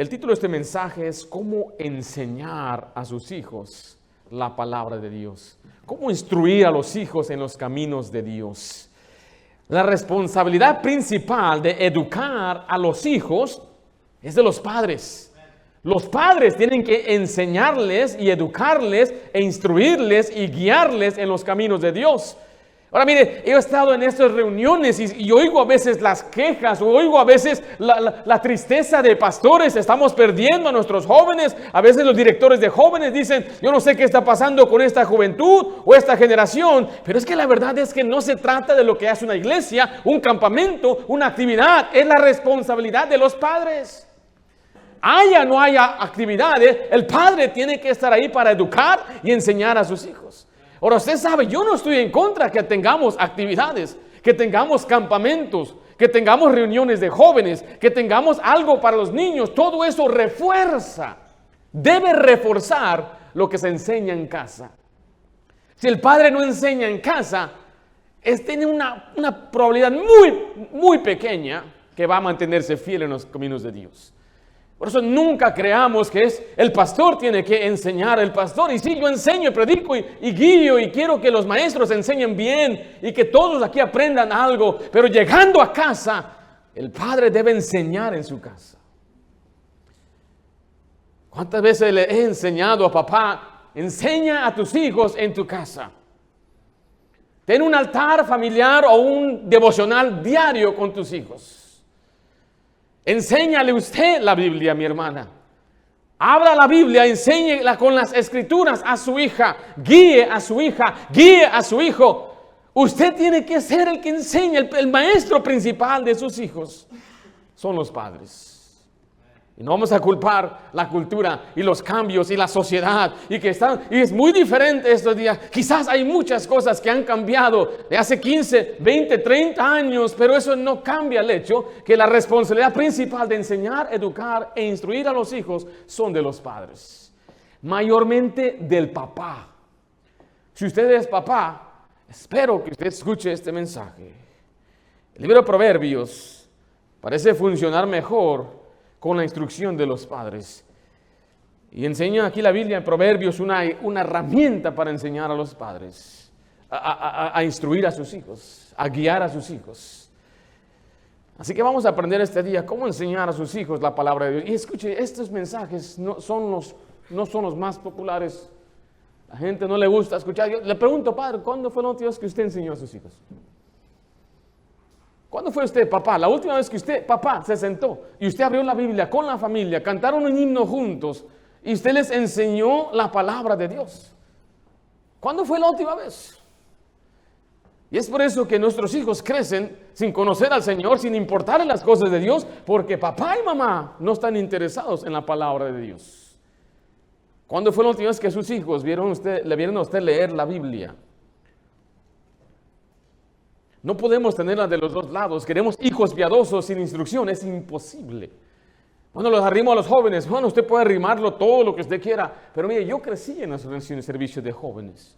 El título de este mensaje es ¿Cómo enseñar a sus hijos la palabra de Dios? ¿Cómo instruir a los hijos en los caminos de Dios? La responsabilidad principal de educar a los hijos es de los padres. Los padres tienen que enseñarles y educarles e instruirles y guiarles en los caminos de Dios. Ahora mire, he estado en estas reuniones y oigo a veces las quejas, o oigo a veces la tristeza de pastores. Estamos perdiendo a nuestros jóvenes. A veces los directores de jóvenes dicen, yo no sé qué está pasando con esta juventud o esta generación. Pero es que la verdad es que no se trata de lo que hace una iglesia, un campamento, una actividad. Es la responsabilidad de los padres. Haya o no haya actividades, el padre tiene que estar ahí para educar y enseñar a sus hijos. Ahora usted sabe, yo no estoy en contra que tengamos actividades, que tengamos campamentos, que tengamos reuniones de jóvenes, que tengamos algo para los niños. Todo eso refuerza, debe reforzar lo que se enseña en casa. Si el padre no enseña en casa, tiene una probabilidad muy pequeña que va a mantenerse fiel en los caminos de Dios. Por eso nunca creamos que es el pastor tiene que enseñar el pastor. Y sí, yo enseño, predico y guío y quiero que los maestros enseñen bien y que todos aquí aprendan algo. Pero llegando a casa, el padre debe enseñar en su casa. ¿Cuántas veces le he enseñado a papá? Enseña a tus hijos en tu casa. Ten un altar familiar o un devocional diario con tus hijos. Enséñale usted la Biblia, mi hermana. Abra la Biblia, enséñela con las escrituras a su hija. Guíe a su hija, guíe a su hijo. Usted tiene que ser el que enseña, el maestro principal de sus hijos. Son los padres. Y no vamos a culpar la cultura y los cambios y la sociedad. Y es muy diferente estos días. Quizás hay muchas cosas que han cambiado de hace 15, 20, 30 años. Pero eso no cambia el hecho que la responsabilidad principal de enseñar, educar e instruir a los hijos son de los padres. Mayormente del papá. Si usted es papá, espero que usted escuche este mensaje. El libro de Proverbios parece funcionar mejor con la instrucción de los padres. Y enseña aquí la Biblia en Proverbios una herramienta para enseñar a los padres, a instruir a sus hijos, a guiar a sus hijos. Así que vamos a aprender este día cómo enseñar a sus hijos la palabra de Dios. Y escuche, estos mensajes no son los más populares. A la gente no le gusta escuchar. Yo le pregunto, padre, ¿cuándo fue la última vez que usted enseñó a sus hijos? ¿Cuándo fue usted, papá? La última vez que usted, papá, se sentó y usted abrió la Biblia con la familia, cantaron un himno juntos y usted les enseñó la palabra de Dios. ¿Cuándo fue la última vez? Y es por eso que nuestros hijos crecen sin conocer al Señor, sin importarles las cosas de Dios, porque papá y mamá no están interesados en la palabra de Dios. ¿Cuándo fue la última vez que sus hijos le vieron a usted leer la Biblia? No podemos tenerla de los dos lados. Queremos hijos piadosos sin instrucción. Es imposible. Bueno, los arrimo a los jóvenes. Bueno, usted puede arrimarlo todo lo que usted quiera. Pero mire, yo crecí en el servicio de jóvenes.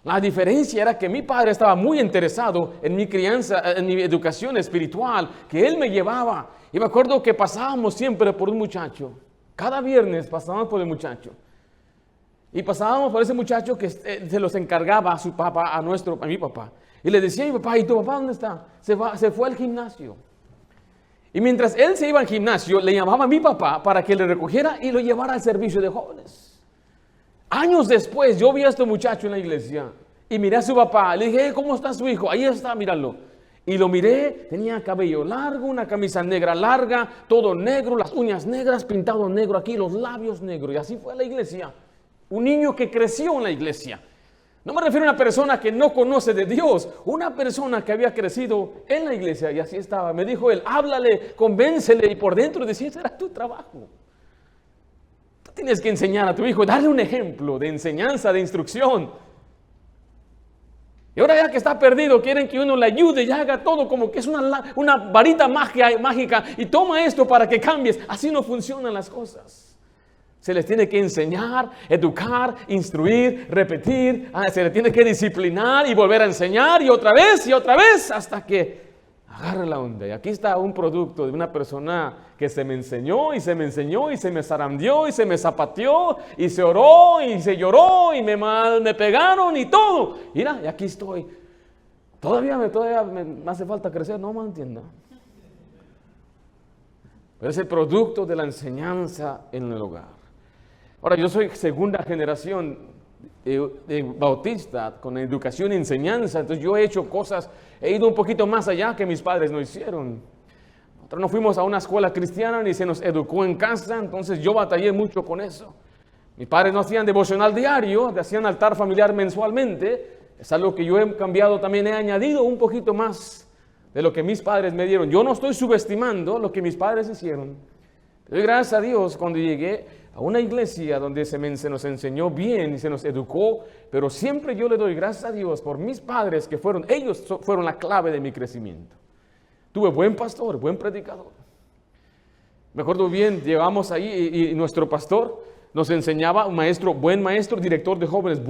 La diferencia era que mi padre estaba muy interesado en mi crianza, en mi educación espiritual, que él me llevaba. Y me acuerdo que pasábamos siempre por un muchacho. Cada viernes pasábamos por el muchacho. Y pasábamos por ese muchacho que se los encargaba a su papá, a mi papá. Y le decía a mi papá, ¿y tu papá dónde está? Se fue al gimnasio. Y mientras él se iba al gimnasio, le llamaba a mi papá para que le recogiera y lo llevara al servicio de jóvenes. Años después, yo vi a este muchacho en la iglesia y miré a su papá. Le dije, ¿cómo está su hijo? Ahí está, míralo. Y lo miré, tenía cabello largo, una camisa negra larga, todo negro, las uñas negras, pintado negro aquí, los labios negros. Y así fue a la iglesia. Un niño que creció en la iglesia. No me refiero a una persona que no conoce de Dios, una persona que había crecido en la iglesia y así estaba. Me dijo él, háblale, convéncele, y por dentro decía, ese era tu trabajo. Tú tienes que enseñar a tu hijo, darle un ejemplo de enseñanza, de instrucción. Y ahora ya que está perdido, quieren que uno le ayude y haga todo como que es una varita mágica y toma esto para que cambies. Así no funcionan las cosas. Se les tiene que enseñar, educar, instruir, repetir. Se les tiene que disciplinar y volver a enseñar y otra vez hasta que Agarre la onda. Y aquí está un producto de una persona que se me enseñó y se me enseñó y se me zarandeó y se me zapateó y se oró y se lloró y me pegaron y todo. Mira, y aquí estoy. Todavía me hace falta crecer, no me entienda. Pero es el producto de la enseñanza en el hogar. Ahora, yo soy segunda generación de bautista con educación y enseñanza, entonces yo he hecho cosas, he ido un poquito más allá que mis padres no hicieron. Nosotros no fuimos a una escuela cristiana ni se nos educó en casa, entonces yo batallé mucho con eso. Mis padres no hacían devocional diario, hacían altar familiar mensualmente. Es algo que yo he cambiado, también he añadido un poquito más de lo que mis padres me dieron. Yo no estoy subestimando lo que mis padres hicieron. Doy gracias a Dios cuando llegué a una iglesia donde se nos enseñó bien y se nos educó, pero siempre yo le doy gracias a Dios por mis padres que ellos fueron la clave de mi crecimiento. Tuve buen pastor, buen predicador. Me acuerdo bien, llegamos ahí y nuestro pastor nos enseñaba, buen maestro, director de jóvenes,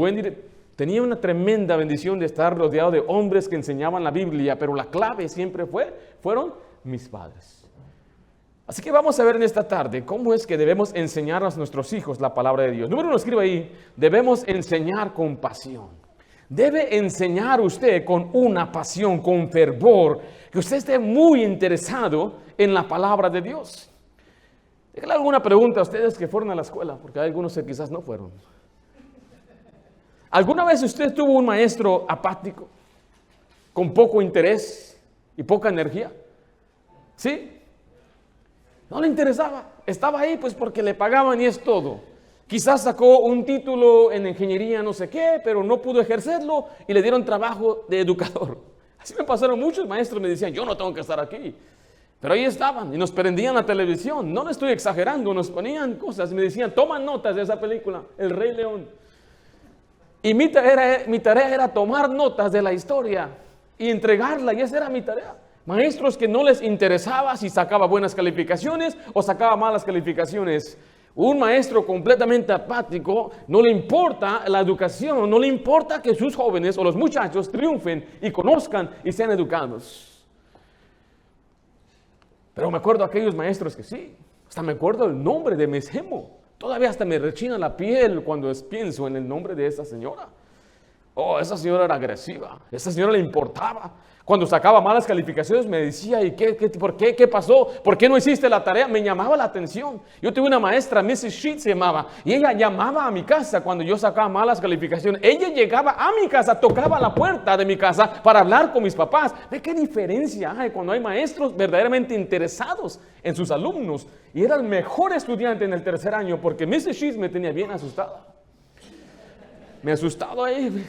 tenía una tremenda bendición de estar rodeado de hombres que enseñaban la Biblia, pero la clave siempre fueron mis padres. Así que vamos a ver en esta tarde cómo es que debemos enseñar a nuestros hijos la palabra de Dios. Número 1, escribe ahí, debemos enseñar con pasión. Debe enseñar usted con una pasión, con fervor, que usted esté muy interesado en la palabra de Dios. Déjale alguna pregunta a ustedes que fueron a la escuela, porque hay algunos que quizás no fueron. ¿Alguna vez usted tuvo un maestro apático, con poco interés y poca energía? ¿Sí? No le interesaba, estaba ahí pues porque le pagaban y es todo. Quizás sacó un título en ingeniería no sé qué, pero no pudo ejercerlo y le dieron trabajo de educador. Así me pasaron muchos maestros, me decían, yo no tengo que estar aquí. Pero ahí estaban y nos prendían la televisión, no le estoy exagerando, nos ponían cosas y me decían, toma notas de esa película, El Rey León. Y mi tarea era tomar notas de la historia y entregarla, y esa era mi tarea. Maestros que no les interesaba si sacaba buenas calificaciones o sacaba malas calificaciones. Un maestro completamente apático, no le importa la educación, no le importa que sus jóvenes o los muchachos triunfen y conozcan y sean educados. Pero me acuerdo de aquellos maestros que sí, hasta me acuerdo el nombre de Mesemo. Todavía hasta me rechina la piel cuando pienso en el nombre de esa señora. Oh, esa señora era agresiva, esa señora le importaba. Cuando sacaba malas calificaciones me decía, ¿y por qué? ¿Qué pasó? ¿Por qué no hiciste la tarea? Me llamaba la atención. Yo tuve una maestra, Mrs. Sheet se llamaba, y ella llamaba a mi casa cuando yo sacaba malas calificaciones. Ella llegaba a mi casa, tocaba la puerta de mi casa para hablar con mis papás. ¿Ve qué diferencia hay cuando hay maestros verdaderamente interesados en sus alumnos? Y era el mejor estudiante en el tercer año porque Mrs. Sheet me tenía bien asustada. Me he asustado ahí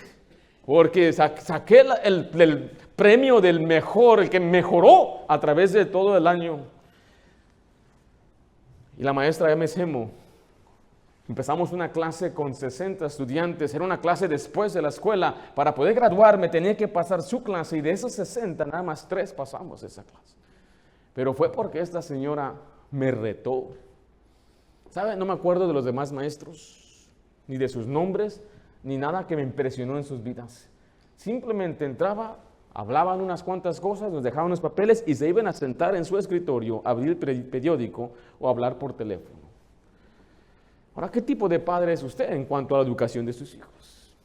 porque saqué el premio del mejor, el que mejoró a través de todo el año. Y la maestra Mesemo, empezamos una clase con 60 estudiantes, era una clase después de la escuela. Para poder graduarme tenía que pasar su clase y de esos 60 nada más 3 pasamos esa clase. Pero fue porque esta señora me retó. ¿Sabe? No me acuerdo de los demás maestros, ni de sus nombres, ni nada que me impresionó en sus vidas. Simplemente entraba, hablaban unas cuantas cosas, nos dejaban unos papeles y se iban a sentar en su escritorio, a abrir el periódico o a hablar por teléfono. Ahora, ¿qué tipo de padre es usted en cuanto a la educación de sus hijos?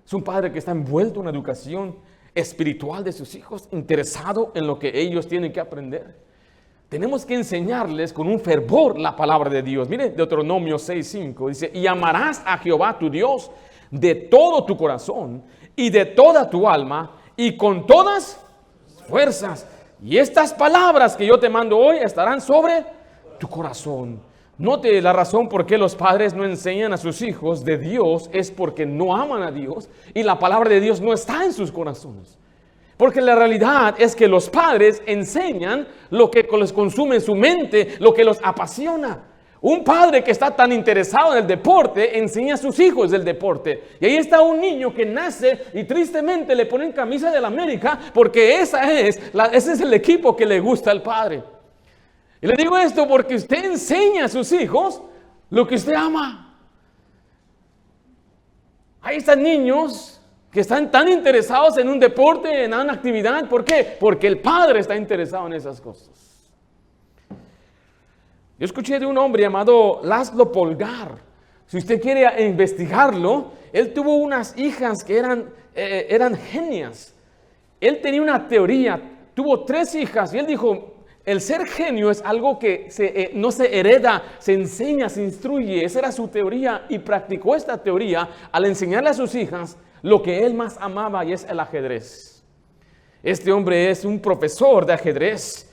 ¿Es un padre que está envuelto en la educación espiritual de sus hijos, interesado en lo que ellos tienen que aprender? Tenemos que enseñarles con un fervor la palabra de Dios. Mire, Deuteronomio 6:5 dice, y amarás a Jehová tu Dios de todo tu corazón y de toda tu alma y con todas fuerzas. Y estas palabras que yo te mando hoy estarán sobre tu corazón. Note la razón por qué los padres no enseñan a sus hijos de Dios es porque no aman a Dios y la palabra de Dios no está en sus corazones. Porque la realidad es que los padres enseñan lo que les consume en su mente, lo que los apasiona. Un padre que está tan interesado en el deporte enseña a sus hijos del deporte. Y ahí está un niño que nace y tristemente le ponen camisa del América porque ese es el equipo que le gusta al padre. Y le digo esto porque usted enseña a sus hijos lo que usted ama. Ahí están niños que están tan interesados en un deporte, en una actividad. ¿Por qué? Porque el padre está interesado en esas cosas. Yo escuché de un hombre llamado Laszlo Polgar. Si usted quiere investigarlo, él tuvo unas hijas que eran genias. Él tenía una teoría, tuvo 3 hijas y él dijo, el ser genio es algo que no se hereda, se enseña, se instruye. Esa era su teoría y practicó esta teoría al enseñarle a sus hijas lo que él más amaba, y es el ajedrez. Este hombre es un profesor de ajedrez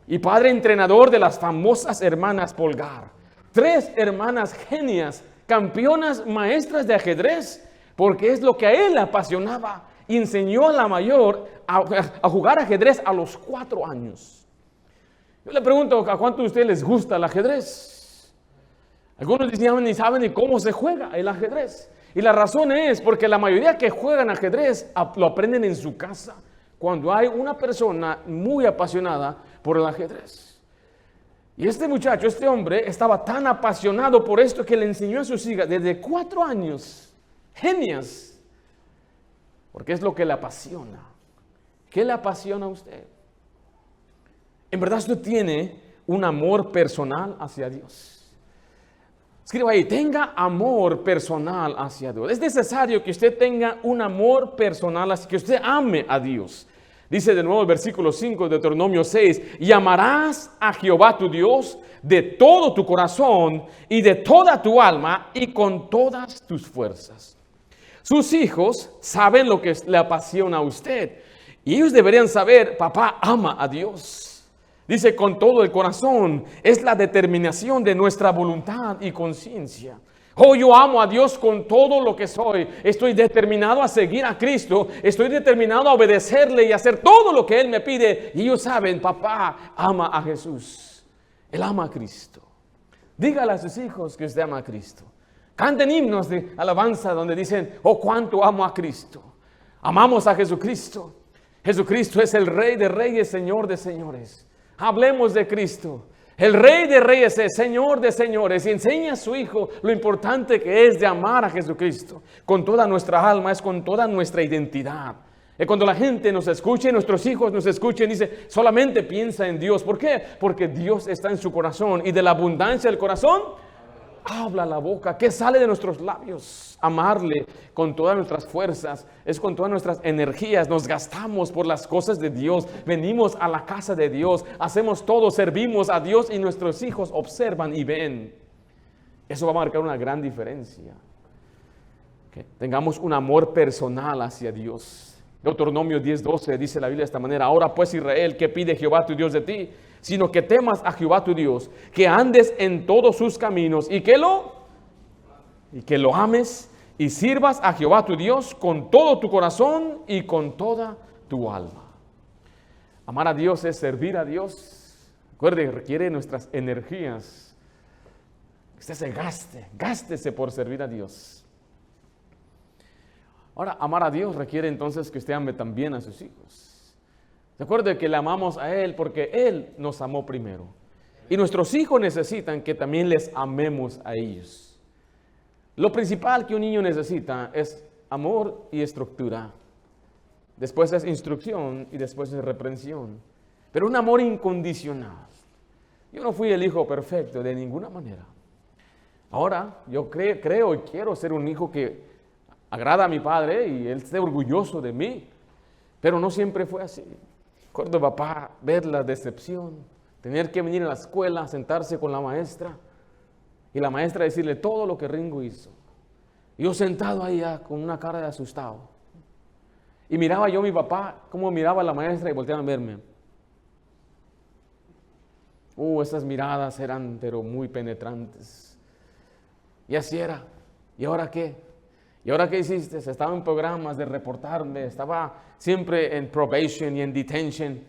y padre entrenador de las famosas hermanas Polgar. 3 hermanas genias, campeonas maestras de ajedrez, porque es lo que a él le apasionaba. Y enseñó a la mayor a jugar ajedrez a los 4 años. Yo le pregunto, ¿a cuántos de ustedes les gusta el ajedrez? Algunos dicen, ni saben ni cómo se juega el ajedrez. Y la razón es porque la mayoría que juegan ajedrez lo aprenden en su casa, cuando hay una persona muy apasionada por el ajedrez. Y este muchacho, este hombre, estaba tan apasionado por esto que le enseñó a sus hijas desde 4 años, genias, porque es lo que le apasiona. ¿Qué le apasiona a usted? En verdad usted tiene un amor personal hacia Dios. Escriba ahí, tenga amor personal hacia Dios. Es necesario que usted tenga un amor personal, así que usted ame a Dios. Dice de nuevo el versículo 5 de Deuteronomio 6, y amarás a Jehová tu Dios de todo tu corazón y de toda tu alma y con todas tus fuerzas. Sus hijos saben lo que le apasiona a usted y ellos deberían saber, papá ama a Dios. Dice con todo el corazón, es la determinación de nuestra voluntad y conciencia. Oh, yo amo a Dios con todo lo que soy. Estoy determinado a seguir a Cristo. Estoy determinado a obedecerle y hacer todo lo que Él me pide. Y ellos saben, papá ama a Jesús. Él ama a Cristo. Dígale a sus hijos que usted ama a Cristo. Canten himnos de alabanza donde dicen, oh, cuánto amo a Cristo. Amamos a Jesucristo. Jesucristo es el Rey de Reyes, Señor de Señores. Hablemos de Cristo. El Rey de Reyes es Señor de Señores y enseña a su Hijo lo importante que es de amar a Jesucristo. Con toda nuestra alma, es con toda nuestra identidad. Y cuando la gente nos escuche, nuestros hijos nos escuchen, dice, solamente piensa en Dios. ¿Por qué? Porque Dios está en su corazón y de la abundancia del corazón habla la boca. ¿Qué sale de nuestros labios? Amarle con todas nuestras fuerzas, es con todas nuestras energías. Nos gastamos por las cosas de Dios. Venimos a la casa de Dios, hacemos todo, servimos a Dios y nuestros hijos observan y ven. Eso va a marcar una gran diferencia. Que tengamos un amor personal hacia Dios. Deuteronomio 10:12 dice la Biblia de esta manera: ahora pues, Israel, ¿qué pide Jehová tu Dios de ti? Sino que temas a Jehová tu Dios, que andes en todos sus caminos y que lo ames y sirvas a Jehová tu Dios con todo tu corazón y con toda tu alma. Amar a Dios es servir a Dios. Recuerde, requiere nuestras energías. Usted se gástese por servir a Dios. Ahora, amar a Dios requiere entonces que usted ame también a sus hijos. Recuerde que le amamos a Él porque Él nos amó primero. Y nuestros hijos necesitan que también les amemos a ellos. Lo principal que un niño necesita es amor y estructura. Después es instrucción y después es reprensión. Pero un amor incondicional. Yo no fui el hijo perfecto de ninguna manera. Ahora yo creo y quiero ser un hijo que agrada a mi padre y él esté orgulloso de mí. Pero no siempre fue así. Recuerdo, papá, ver la decepción, tener que venir a la escuela, sentarse con la maestra y la maestra decirle todo lo que Ringo hizo. Y yo sentado ahí ya con una cara de asustado. Y miraba yo a mi papá, cómo miraba a la maestra y volteaban a verme. Esas miradas eran pero muy penetrantes. Y así era. ¿Y ahora qué? ¿Y ahora qué hiciste? Estaba en programas de reportarme, estaba siempre en probation y en detention.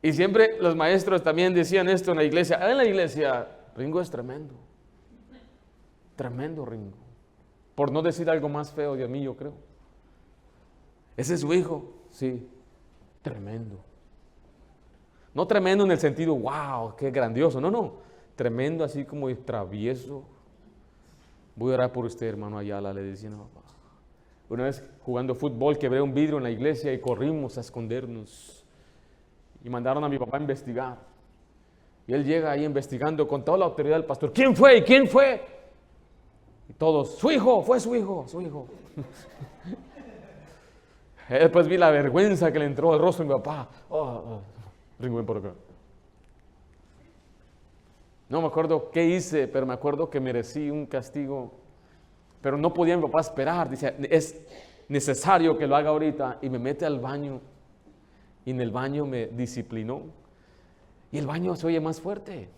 Y siempre los maestros también decían esto en la iglesia. En la iglesia, Ringo es tremendo. Tremendo Ringo. Por no decir algo más feo de mí, yo creo. ¿Ese es su hijo? Sí. Tremendo. No tremendo en el sentido, wow, qué grandioso. No. Tremendo así como travieso. Voy a orar por usted, hermano Ayala, le decían a papá. Una vez jugando fútbol quebré un vidrio en la iglesia y corrimos a escondernos. Y mandaron a mi papá a investigar. Y él llega ahí investigando con toda la autoridad del pastor. ¿Quién fue? ¿Quién fue? Y todos, su hijo, fue su hijo, su hijo. Después vi la vergüenza que le entró al rostro de mi papá. Ringo, ven por acá. No me acuerdo qué hice, pero me acuerdo que merecí un castigo. Pero no podía mi papá esperar. Dice, es necesario que lo haga ahorita. Y me mete al baño. Y en el baño me disciplinó. Y el baño se oye más fuerte.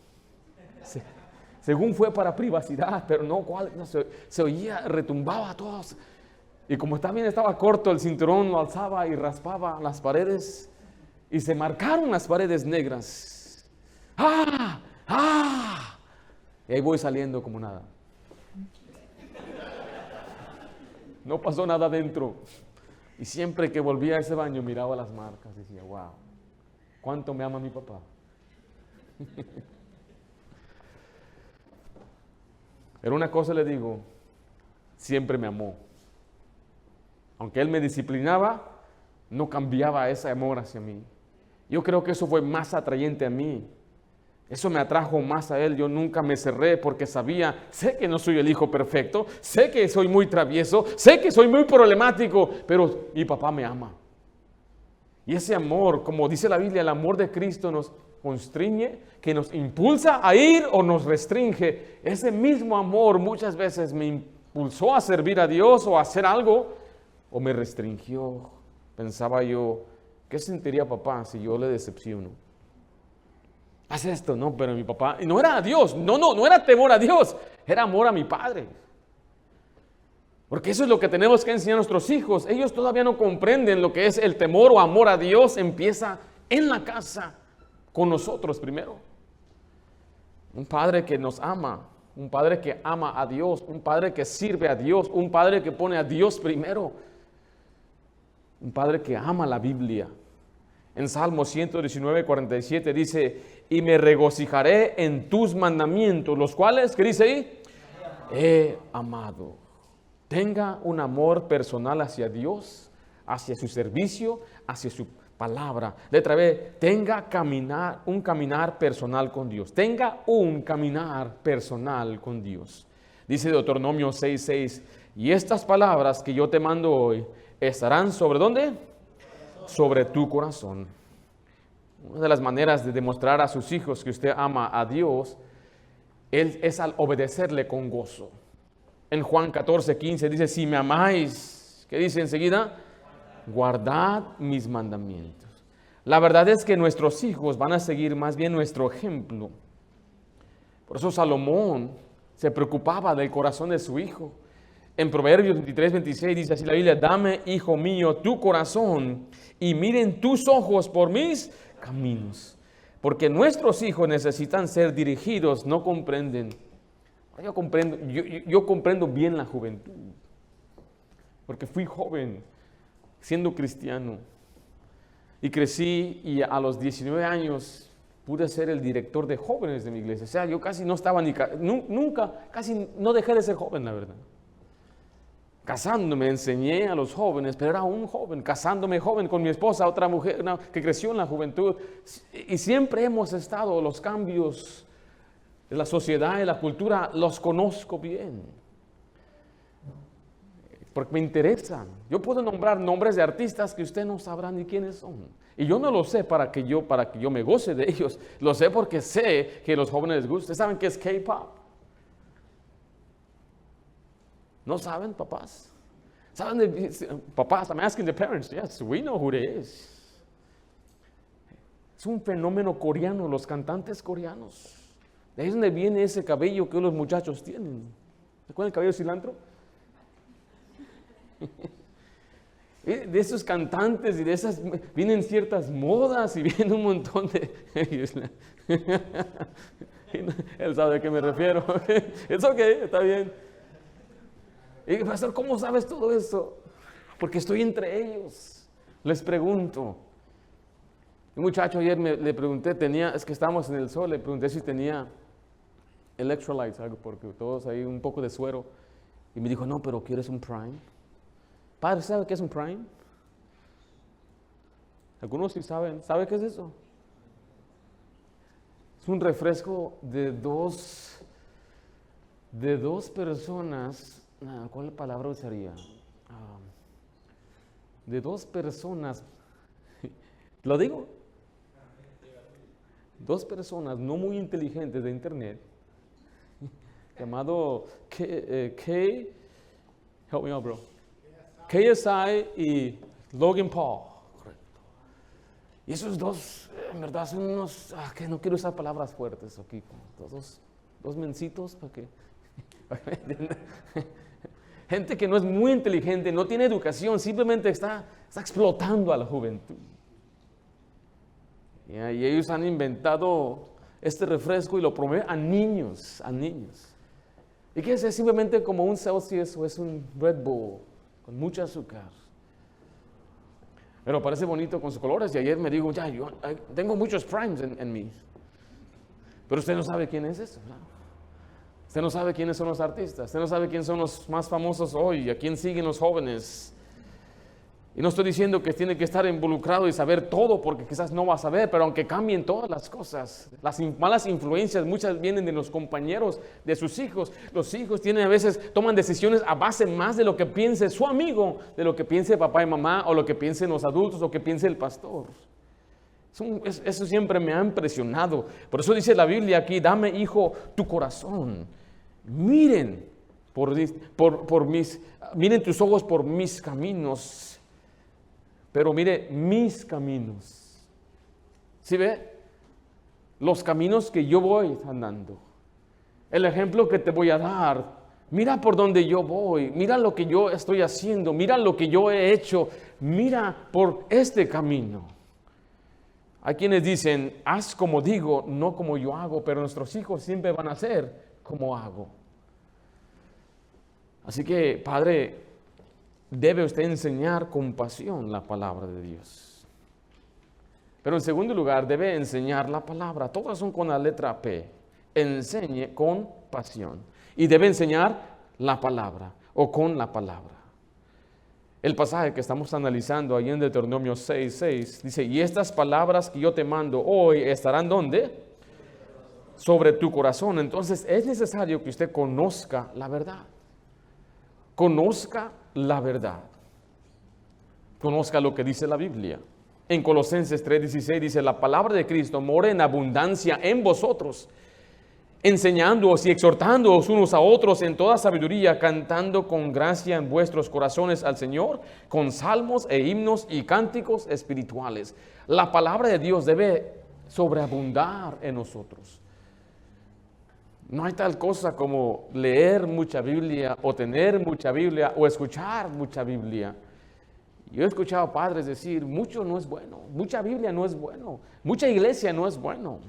Según fue para privacidad, pero no, se oía, retumbaba a todos. Y como también estaba corto, el cinturón lo alzaba y raspaba las paredes. Y se marcaron las paredes negras. ¡Ah! ¡Ah! Y ahí voy saliendo como nada. No pasó nada adentro. Y siempre que volvía a ese baño miraba las marcas y decía, wow, ¿cuánto me ama mi papá? Pero una cosa le digo, siempre me amó. Aunque él me disciplinaba, no cambiaba ese amor hacia mí. Yo creo que eso fue más atrayente a mí. Eso me atrajo más a él. Yo nunca me cerré porque sabía, sé que no soy el hijo perfecto, sé que soy muy travieso, sé que soy muy problemático, pero mi papá me ama. Y ese amor, como dice la Biblia, el amor de Cristo nos constriñe, que nos impulsa a ir o nos restringe. Ese mismo amor muchas veces me impulsó a servir a Dios o a hacer algo, o me restringió. Pensaba yo, ¿qué sentiría papá si yo le decepciono? Haz esto, no, pero mi papá, y no era a Dios, no era temor a Dios, era amor a mi padre. Porque eso es lo que tenemos que enseñar a nuestros hijos. Ellos todavía no comprenden lo que es el temor o amor a Dios. Empieza en la casa, con nosotros primero. Un padre que nos ama, un padre que ama a Dios, un padre que sirve a Dios, un padre que pone a Dios primero, un padre que ama la Biblia. En Salmo 119, 47 dice, y me regocijaré en tus mandamientos, los cuales, ¿qué dice ahí? He amado. Tenga un amor personal hacia Dios, hacia su servicio, hacia su palabra. Letra B, tenga un caminar personal con Dios. Tenga un caminar personal con Dios. Dice Deuteronomio 6:6, y estas palabras que yo te mando hoy estarán sobre ¿dónde? Sobre tu corazón. Una de las maneras de demostrar a sus hijos que usted ama a Dios es al obedecerle con gozo. En Juan 14:15 dice, si me amáis, ¿qué dice enseguida? Guardad mis mandamientos. La verdad es que nuestros hijos van a seguir más bien nuestro ejemplo. Por eso Salomón se preocupaba del corazón de su hijo. En Proverbios 23:26 dice así la Biblia, dame, hijo mío, tu corazón y miren tus ojos por mis caminos. Porque nuestros hijos necesitan ser dirigidos, no comprenden. Yo comprendo bien la juventud. Porque fui joven, siendo cristiano. Y crecí y a los 19 años pude ser el director de jóvenes de mi iglesia. O sea, yo casi no estaba casi no dejé de ser joven, la verdad. Casándome, enseñé a los jóvenes, pero era un joven, casándome joven con mi esposa, otra mujer que creció en la juventud. Y siempre hemos estado, los cambios de la sociedad y la cultura, los conozco bien. Porque me interesan. Yo puedo nombrar nombres de artistas que usted no sabrá ni quiénes son. Y yo no lo sé para que yo me goce de ellos. Lo sé porque sé que a los jóvenes les gusta. ¿Ustedes saben qué es K-pop? ¿No saben, papás? ¿Saben papás? I'm asking the parents. Yes, we know who it is. Es un fenómeno coreano, los cantantes coreanos. De ahí es donde viene ese cabello que los muchachos tienen. ¿Se acuerdan del cabello de cilantro? De esos cantantes y de esas vienen ciertas modas y viene un montón de... Él sabe a qué me refiero. Es ok, está bien. Y pastor, ¿cómo sabes todo esto? Porque estoy entre ellos. Les pregunto. Un muchacho ayer le pregunté, es que estábamos en el sol, le pregunté si tenía electrolytes, algo, porque todos ahí un poco de suero. Y me dijo, no, pero ¿quieres un Prime? Padre, ¿sabe qué es un Prime? Algunos sí saben. ¿Sabe qué es eso? Es un refresco de dos personas. ¿Cuál palabra usaría? De dos personas. ¿Lo digo? Dos personas no muy inteligentes de internet, llamado help me out, bro. KSI y Logan Paul. Correcto. Y esos dos, en verdad, son unos, que no quiero usar palabras fuertes aquí, dos mencitos para que... Gente que no es muy inteligente, no tiene educación, simplemente está explotando a la juventud. Y ellos han inventado este refresco y lo promueven a niños. ¿Y qué es? Es simplemente como un Celsius o es un Red Bull con mucho azúcar. Pero parece bonito con sus colores. Y ayer me dijo, yo tengo muchos primes en mí. Pero usted no sabe quién es eso, ¿no? Usted no sabe quiénes son los artistas. Usted no sabe quiénes son los más famosos hoy. A quién siguen los jóvenes. Y no estoy diciendo que tiene que estar involucrado y saber todo, porque quizás no va a saber, pero aunque cambien todas las cosas, las malas influencias muchas vienen de los compañeros, de sus hijos. Los hijos toman decisiones a base más de lo que piense su amigo, de lo que piense papá y mamá, o lo que piensen los adultos, o que piense el pastor. Eso siempre me ha impresionado. Por eso dice la Biblia aquí, dame, hijo, tu corazón. Miren miren tus ojos por mis caminos. Pero mire, mis caminos. ¿Sí ve? Los caminos que yo voy andando. El ejemplo que te voy a dar. Mira por donde yo voy. Mira lo que yo estoy haciendo. Mira lo que yo he hecho. Mira por este camino. Hay quienes dicen, haz como digo, no como yo hago. Pero nuestros hijos siempre van a hacer como hago. Así que, Padre, debe usted enseñar con pasión la palabra de Dios. Pero en segundo lugar, debe enseñar la palabra. Todas son con la letra P. Enseñe con pasión. Y debe enseñar la palabra o con la palabra. El pasaje que estamos analizando ahí en Deuteronomio 6:6 dice, y estas palabras que yo te mando hoy estarán ¿dónde? Sobre tu corazón. Entonces es necesario que usted conozca la verdad. Conozca la verdad. Conozca lo que dice la Biblia. En Colosenses 3:16 dice, la palabra de Cristo mora en abundancia en vosotros, enseñándoos y exhortándoos unos a otros en toda sabiduría, cantando con gracia en vuestros corazones al Señor, con salmos e himnos y cánticos espirituales. La palabra de Dios debe sobreabundar en nosotros. No hay tal cosa como leer mucha Biblia o tener mucha Biblia o escuchar mucha Biblia. Yo he escuchado padres decir, mucho no es bueno, mucha Biblia no es bueno, mucha iglesia no es bueno.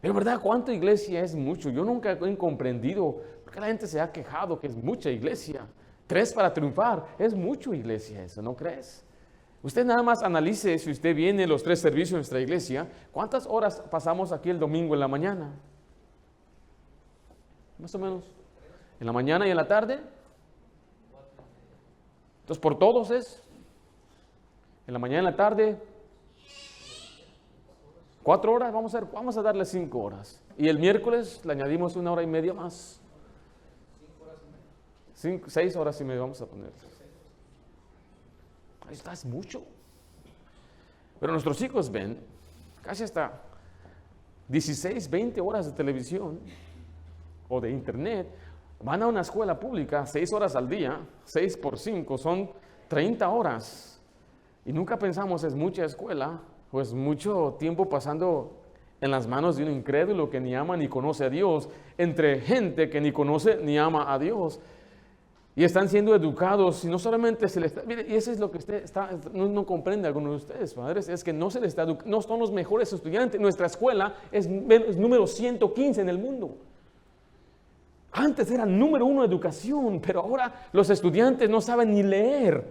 Pero verdad, ¿cuánta iglesia es mucho? Yo nunca he comprendido por qué la gente se ha quejado que es mucha iglesia. 3 para triunfar, es mucha iglesia eso, ¿no crees? Usted nada más analice, si usted viene a los 3 servicios de nuestra iglesia, ¿cuántas horas pasamos aquí el domingo en la mañana? Más o menos. ¿En la mañana y en la tarde? Entonces, por todos es. En la mañana y en la tarde. 4 horas, vamos a darle 5 horas. Y el miércoles le añadimos 1 hora y media más. 6 horas y media vamos a poner. Ahí está, es mucho. Pero nuestros hijos ven casi hasta 16, 20 horas de televisión o de internet, van a una escuela pública 6 horas al día, 6 por 5, son 30 horas. Y nunca pensamos es mucha escuela, o es mucho tiempo pasando en las manos de un incrédulo que ni ama ni conoce a Dios, entre gente que ni conoce ni ama a Dios. Y están siendo educados, y no solamente se les está, mire, y eso es lo que usted no comprende algunos de ustedes, padres, es que no se les está educando, no son los mejores estudiantes. Nuestra escuela es número 115 en el mundo. Antes era número 1 educación, pero ahora los estudiantes no saben ni leer.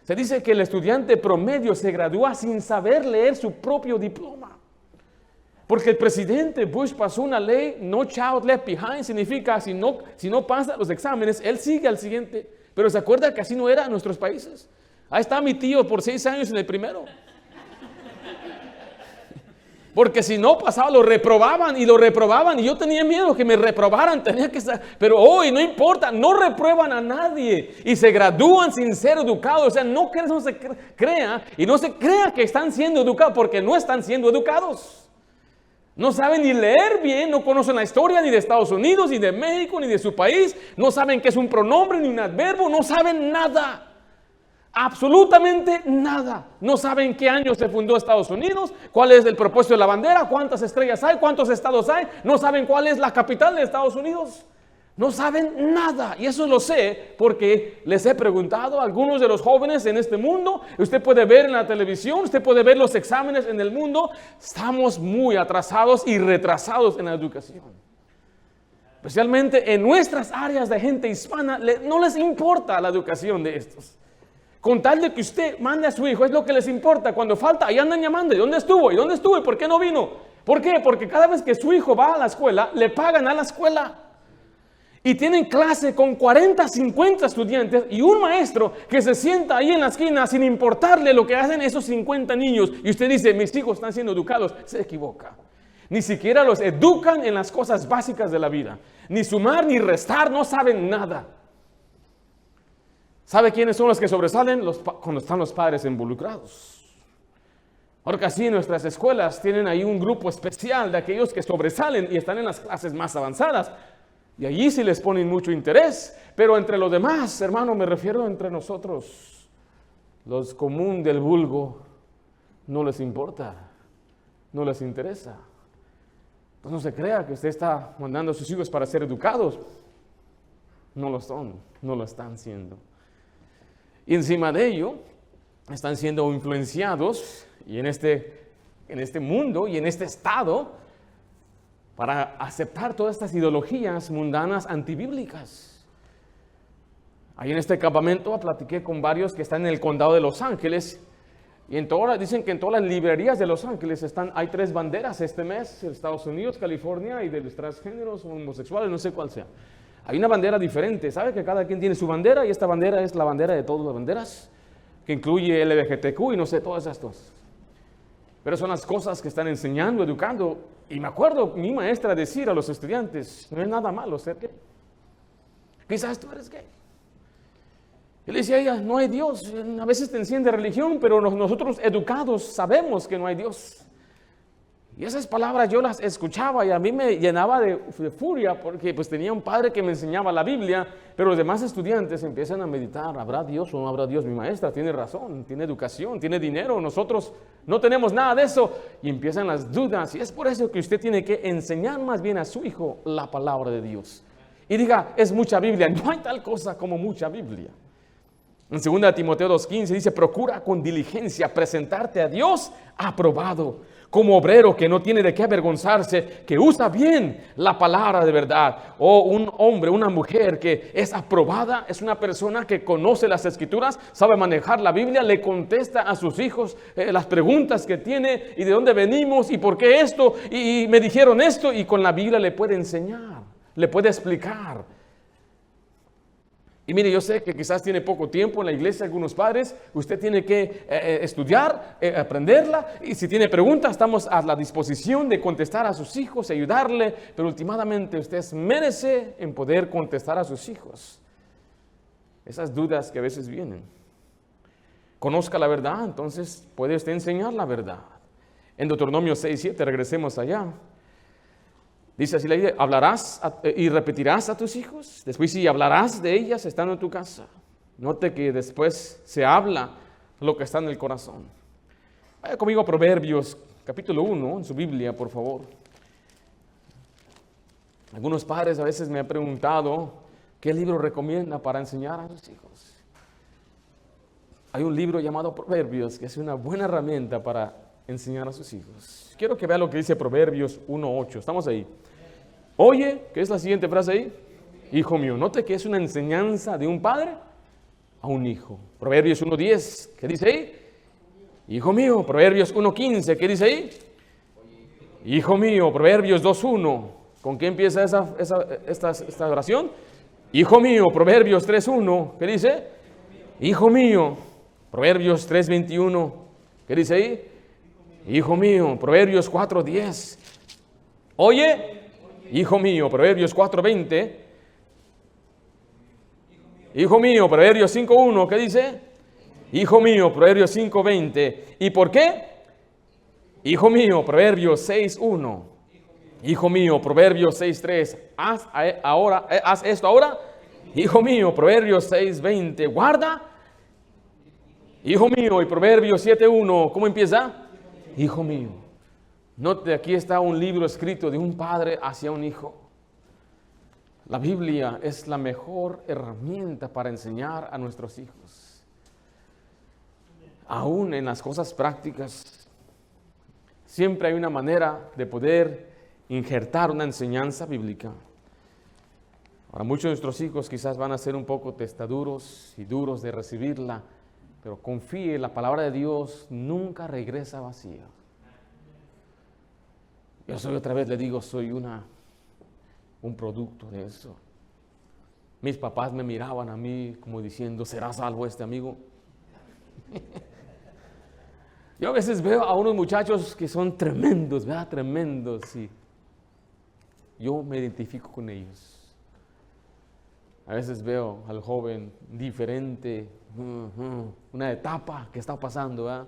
Se dice que el estudiante promedio se gradúa sin saber leer su propio diploma. Porque el presidente Bush pasó una ley, No Child Left Behind, significa si no pasa los exámenes, él sigue al siguiente Pero ¿se acuerda que así no era en nuestros países? Ahí está mi tío por 6 años en el primero. Porque si no pasaba, lo reprobaban y yo tenía miedo que me reprobaran, pero hoy no importa, no reprueban a nadie y se gradúan sin ser educados. O sea, no se crea y no se crea que están siendo educados porque no están siendo educados. No saben ni leer bien, no conocen la historia ni de Estados Unidos, ni de México, ni de su país, no saben qué es un pronombre ni un adverbio, no saben nada. Absolutamente nada. No saben qué año se fundó Estados Unidos, cuál es el propósito de la bandera, cuántas estrellas hay, cuántos estados hay. No saben cuál es la capital de Estados Unidos. No saben nada. Y eso lo sé porque les he preguntado a algunos de los jóvenes en este mundo. Usted puede ver en la televisión, usted puede ver los exámenes en el mundo. Estamos muy atrasados y retrasados en la educación. Especialmente en nuestras áreas de gente hispana, no les importa la educación de estos. Con tal de que usted mande a su hijo, es lo que les importa. Cuando falta, ahí andan llamando. ¿Y dónde estuvo? ¿Y dónde estuvo? ¿Y por qué no vino? ¿Por qué? Porque cada vez que su hijo va a la escuela, le pagan a la escuela. Y tienen clase con 40, 50 estudiantes y un maestro que se sienta ahí en la esquina sin importarle lo que hacen esos 50 niños. Y usted dice, mis hijos están siendo educados. Se equivoca. Ni siquiera los educan en las cosas básicas de la vida. Ni sumar, ni restar, no saben nada. ¿Sabe quiénes son los que sobresalen? Cuando están los padres involucrados. Porque así en nuestras escuelas tienen ahí un grupo especial de aquellos que sobresalen y están en las clases más avanzadas. Y allí sí les ponen mucho interés. Pero entre los demás, hermano, me refiero entre nosotros, los común del vulgo, no les importa, no les interesa. Pues no se crea que usted está mandando a sus hijos para ser educados. No lo son, no lo están siendo. Y encima de ello, están siendo influenciados y en este mundo y en este estado para aceptar todas estas ideologías mundanas antibíblicas. Ahí en este campamento platiqué con varios que están en el condado de Los Ángeles y dicen que en todas las librerías de Los Ángeles hay 3 banderas este mes, Estados Unidos, California y de los transgéneros, homosexuales, no sé cuál sea. Hay una bandera diferente, ¿sabe? Que cada quien tiene su bandera y esta bandera es la bandera de todas las banderas, que incluye LGBTQ y no sé, todas esas cosas. Pero son las cosas que están enseñando, educando. Y me acuerdo mi maestra decir a los estudiantes, no es nada malo ser gay. Quizás tú eres gay. Y le decía a ella, no hay Dios. A veces te enciende religión, pero nosotros educados sabemos que no hay Dios. Y esas palabras yo las escuchaba y a mí me llenaba de furia porque pues tenía un padre que me enseñaba la Biblia, pero los demás estudiantes empiezan a meditar, ¿habrá Dios o no habrá Dios? Mi maestra tiene razón, tiene educación, tiene dinero, nosotros no tenemos nada de eso. Y empiezan las dudas y es por eso que usted tiene que enseñar más bien a su hijo la palabra de Dios. Y diga, es mucha Biblia, no hay tal cosa como mucha Biblia. En 2 Timoteo 2:15 dice, procura con diligencia presentarte a Dios aprobado, como obrero que no tiene de qué avergonzarse, que usa bien la palabra de verdad. O un hombre, una mujer que es aprobada, es una persona que conoce las Escrituras, sabe manejar la Biblia, le contesta a sus hijos las preguntas que tiene y de dónde venimos y por qué esto y me dijeron esto, y con la Biblia le puede enseñar, le puede explicar. Y mire, yo sé que quizás tiene poco tiempo en la iglesia algunos padres, usted tiene que estudiar, aprenderla, y si tiene preguntas estamos a la disposición de contestar a sus hijos, ayudarle, pero últimamente usted merece en poder contestar a sus hijos esas dudas que a veces vienen. Conozca la verdad, entonces puede usted enseñar la verdad. En Deuteronomio 6:7, regresemos allá. Dice así la idea, hablarás y repetirás a tus hijos, después sí hablarás de ellas estando en tu casa. Note que después se habla lo que está en el corazón. Vaya conmigo a Proverbios, capítulo 1, en su Biblia, por favor. Algunos padres a veces me han preguntado, ¿qué libro recomienda para enseñar a sus hijos? Hay un libro llamado Proverbios, que es una buena herramienta para enseñar a sus hijos. Quiero que vea lo que dice Proverbios 1:8. Estamos ahí. Oye, ¿qué es la siguiente frase ahí? Hijo mío. Note que es una enseñanza de un padre a un hijo. Proverbios 1:10. ¿Qué dice ahí? Hijo mío. Proverbios 1:15. ¿Qué dice ahí? Hijo mío. Proverbios 2:1. ¿Con qué empieza esta oración? Hijo mío, Proverbios 3:1, ¿qué dice? Hijo mío, Proverbios 3:21, ¿qué dice ahí? Hijo mío, Proverbios 4:10. Oye, hijo mío, Proverbios 4:20. Hijo mío, Proverbios 5:1, ¿qué dice? Hijo mío, Proverbios 5:20. ¿Y por qué? Hijo mío, Proverbios 6:1. Hijo mío, Proverbios 6:3. Haz esto ahora. Hijo mío, Proverbios 6:20. Guarda. Hijo mío, y Proverbios 7:1. ¿Cómo empieza? Hijo mío. Note, aquí está un libro escrito de un padre hacia un hijo. La Biblia es la mejor herramienta para enseñar a nuestros hijos. Aún en las cosas prácticas, siempre hay una manera de poder injertar una enseñanza bíblica. Ahora, muchos de nuestros hijos quizás van a ser un poco testaduros y duros de recibirla, pero confíe, la palabra de Dios nunca regresa vacía. Yo otra vez le digo, soy un producto de eso. Mis papás me miraban a mí como diciendo, ¿será salvo este amigo? Yo a veces veo a unos muchachos que son tremendos, ¿verdad? Tremendos, y yo me identifico con ellos. A veces veo al joven diferente, una etapa que está pasando, ¿verdad?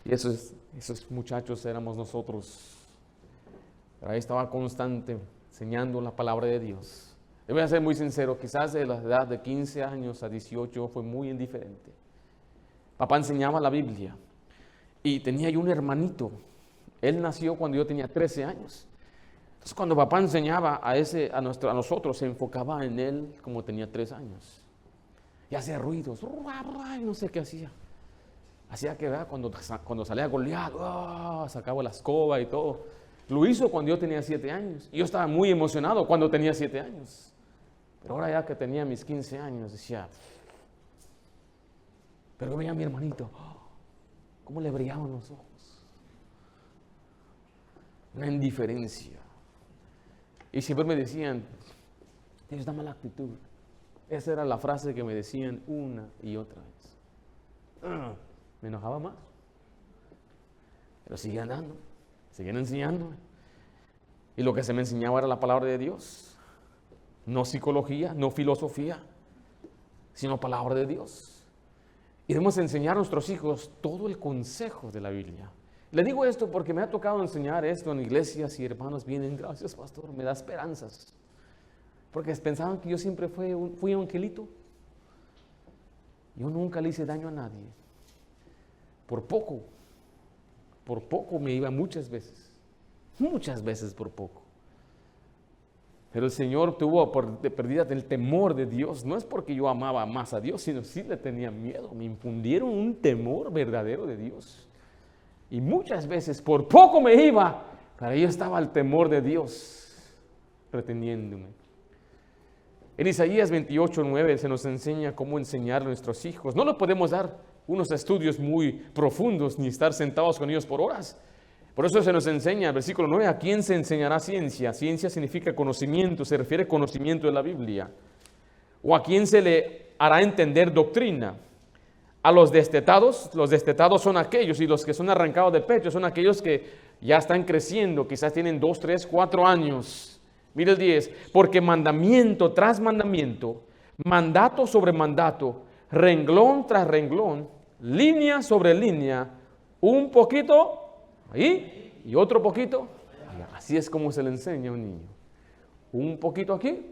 Y esos muchachos éramos nosotros. Pero ahí estaba constante enseñando la palabra de Dios. Yo voy a ser muy sincero, quizás de la edad de 15 años a 18 fue muy indiferente. Papá enseñaba la Biblia y tenía yo un hermanito. Él nació cuando yo tenía 13 años. Entonces cuando papá enseñaba a nosotros, se enfocaba en él como tenía 3 años. Y hacía ruidos, no sé qué hacía. Hacía que, ¿verdad? Cuando salía Goliat, sacaba la escoba y todo. Lo hizo cuando yo tenía 7 años. Y yo estaba muy emocionado cuando tenía 7 años. Pero ahora ya que tenía mis 15 años, decía, pero veía a mi hermanito, cómo le brillaban los ojos. Una indiferencia. Y siempre me decían, tienes una mala actitud. Esa era la frase que me decían una y otra vez. Me enojaba más. Pero seguían dando, seguían enseñándome. Y lo que se me enseñaba era la palabra de Dios. No psicología, no filosofía, sino palabra de Dios. Y debemos enseñar a nuestros hijos todo el consejo de la Biblia. Le digo esto porque me ha tocado enseñar esto en iglesias y hermanos vienen, gracias pastor, me da esperanzas. Porque pensaban que yo siempre fui un angelito. Yo nunca le hice daño a nadie. Por poco me iba muchas veces por poco. Pero el Señor tuvo de perdida el temor de Dios. No es porque yo amaba más a Dios, sino sí le tenía miedo. Me infundieron un temor verdadero de Dios. Y muchas veces por poco me iba, pero ahí estaba el temor de Dios reteniéndome. En Isaías 28:9 se nos enseña cómo enseñar a nuestros hijos. No le podemos dar unos estudios muy profundos ni estar sentados con ellos por horas. Por eso se nos enseña, el versículo 9, ¿a quién se enseñará ciencia? Ciencia significa conocimiento, se refiere a conocimiento de la Biblia. ¿O a quién se le hará entender doctrina? A los destetados son aquellos, y los que son arrancados de pecho son aquellos que ya están creciendo, quizás tienen 2, 3, 4 años. Mira el 10, porque mandamiento tras mandamiento, mandato sobre mandato, renglón tras renglón, línea sobre línea, un poquito ahí y otro poquito. Así es como se le enseña a un niño. Un poquito aquí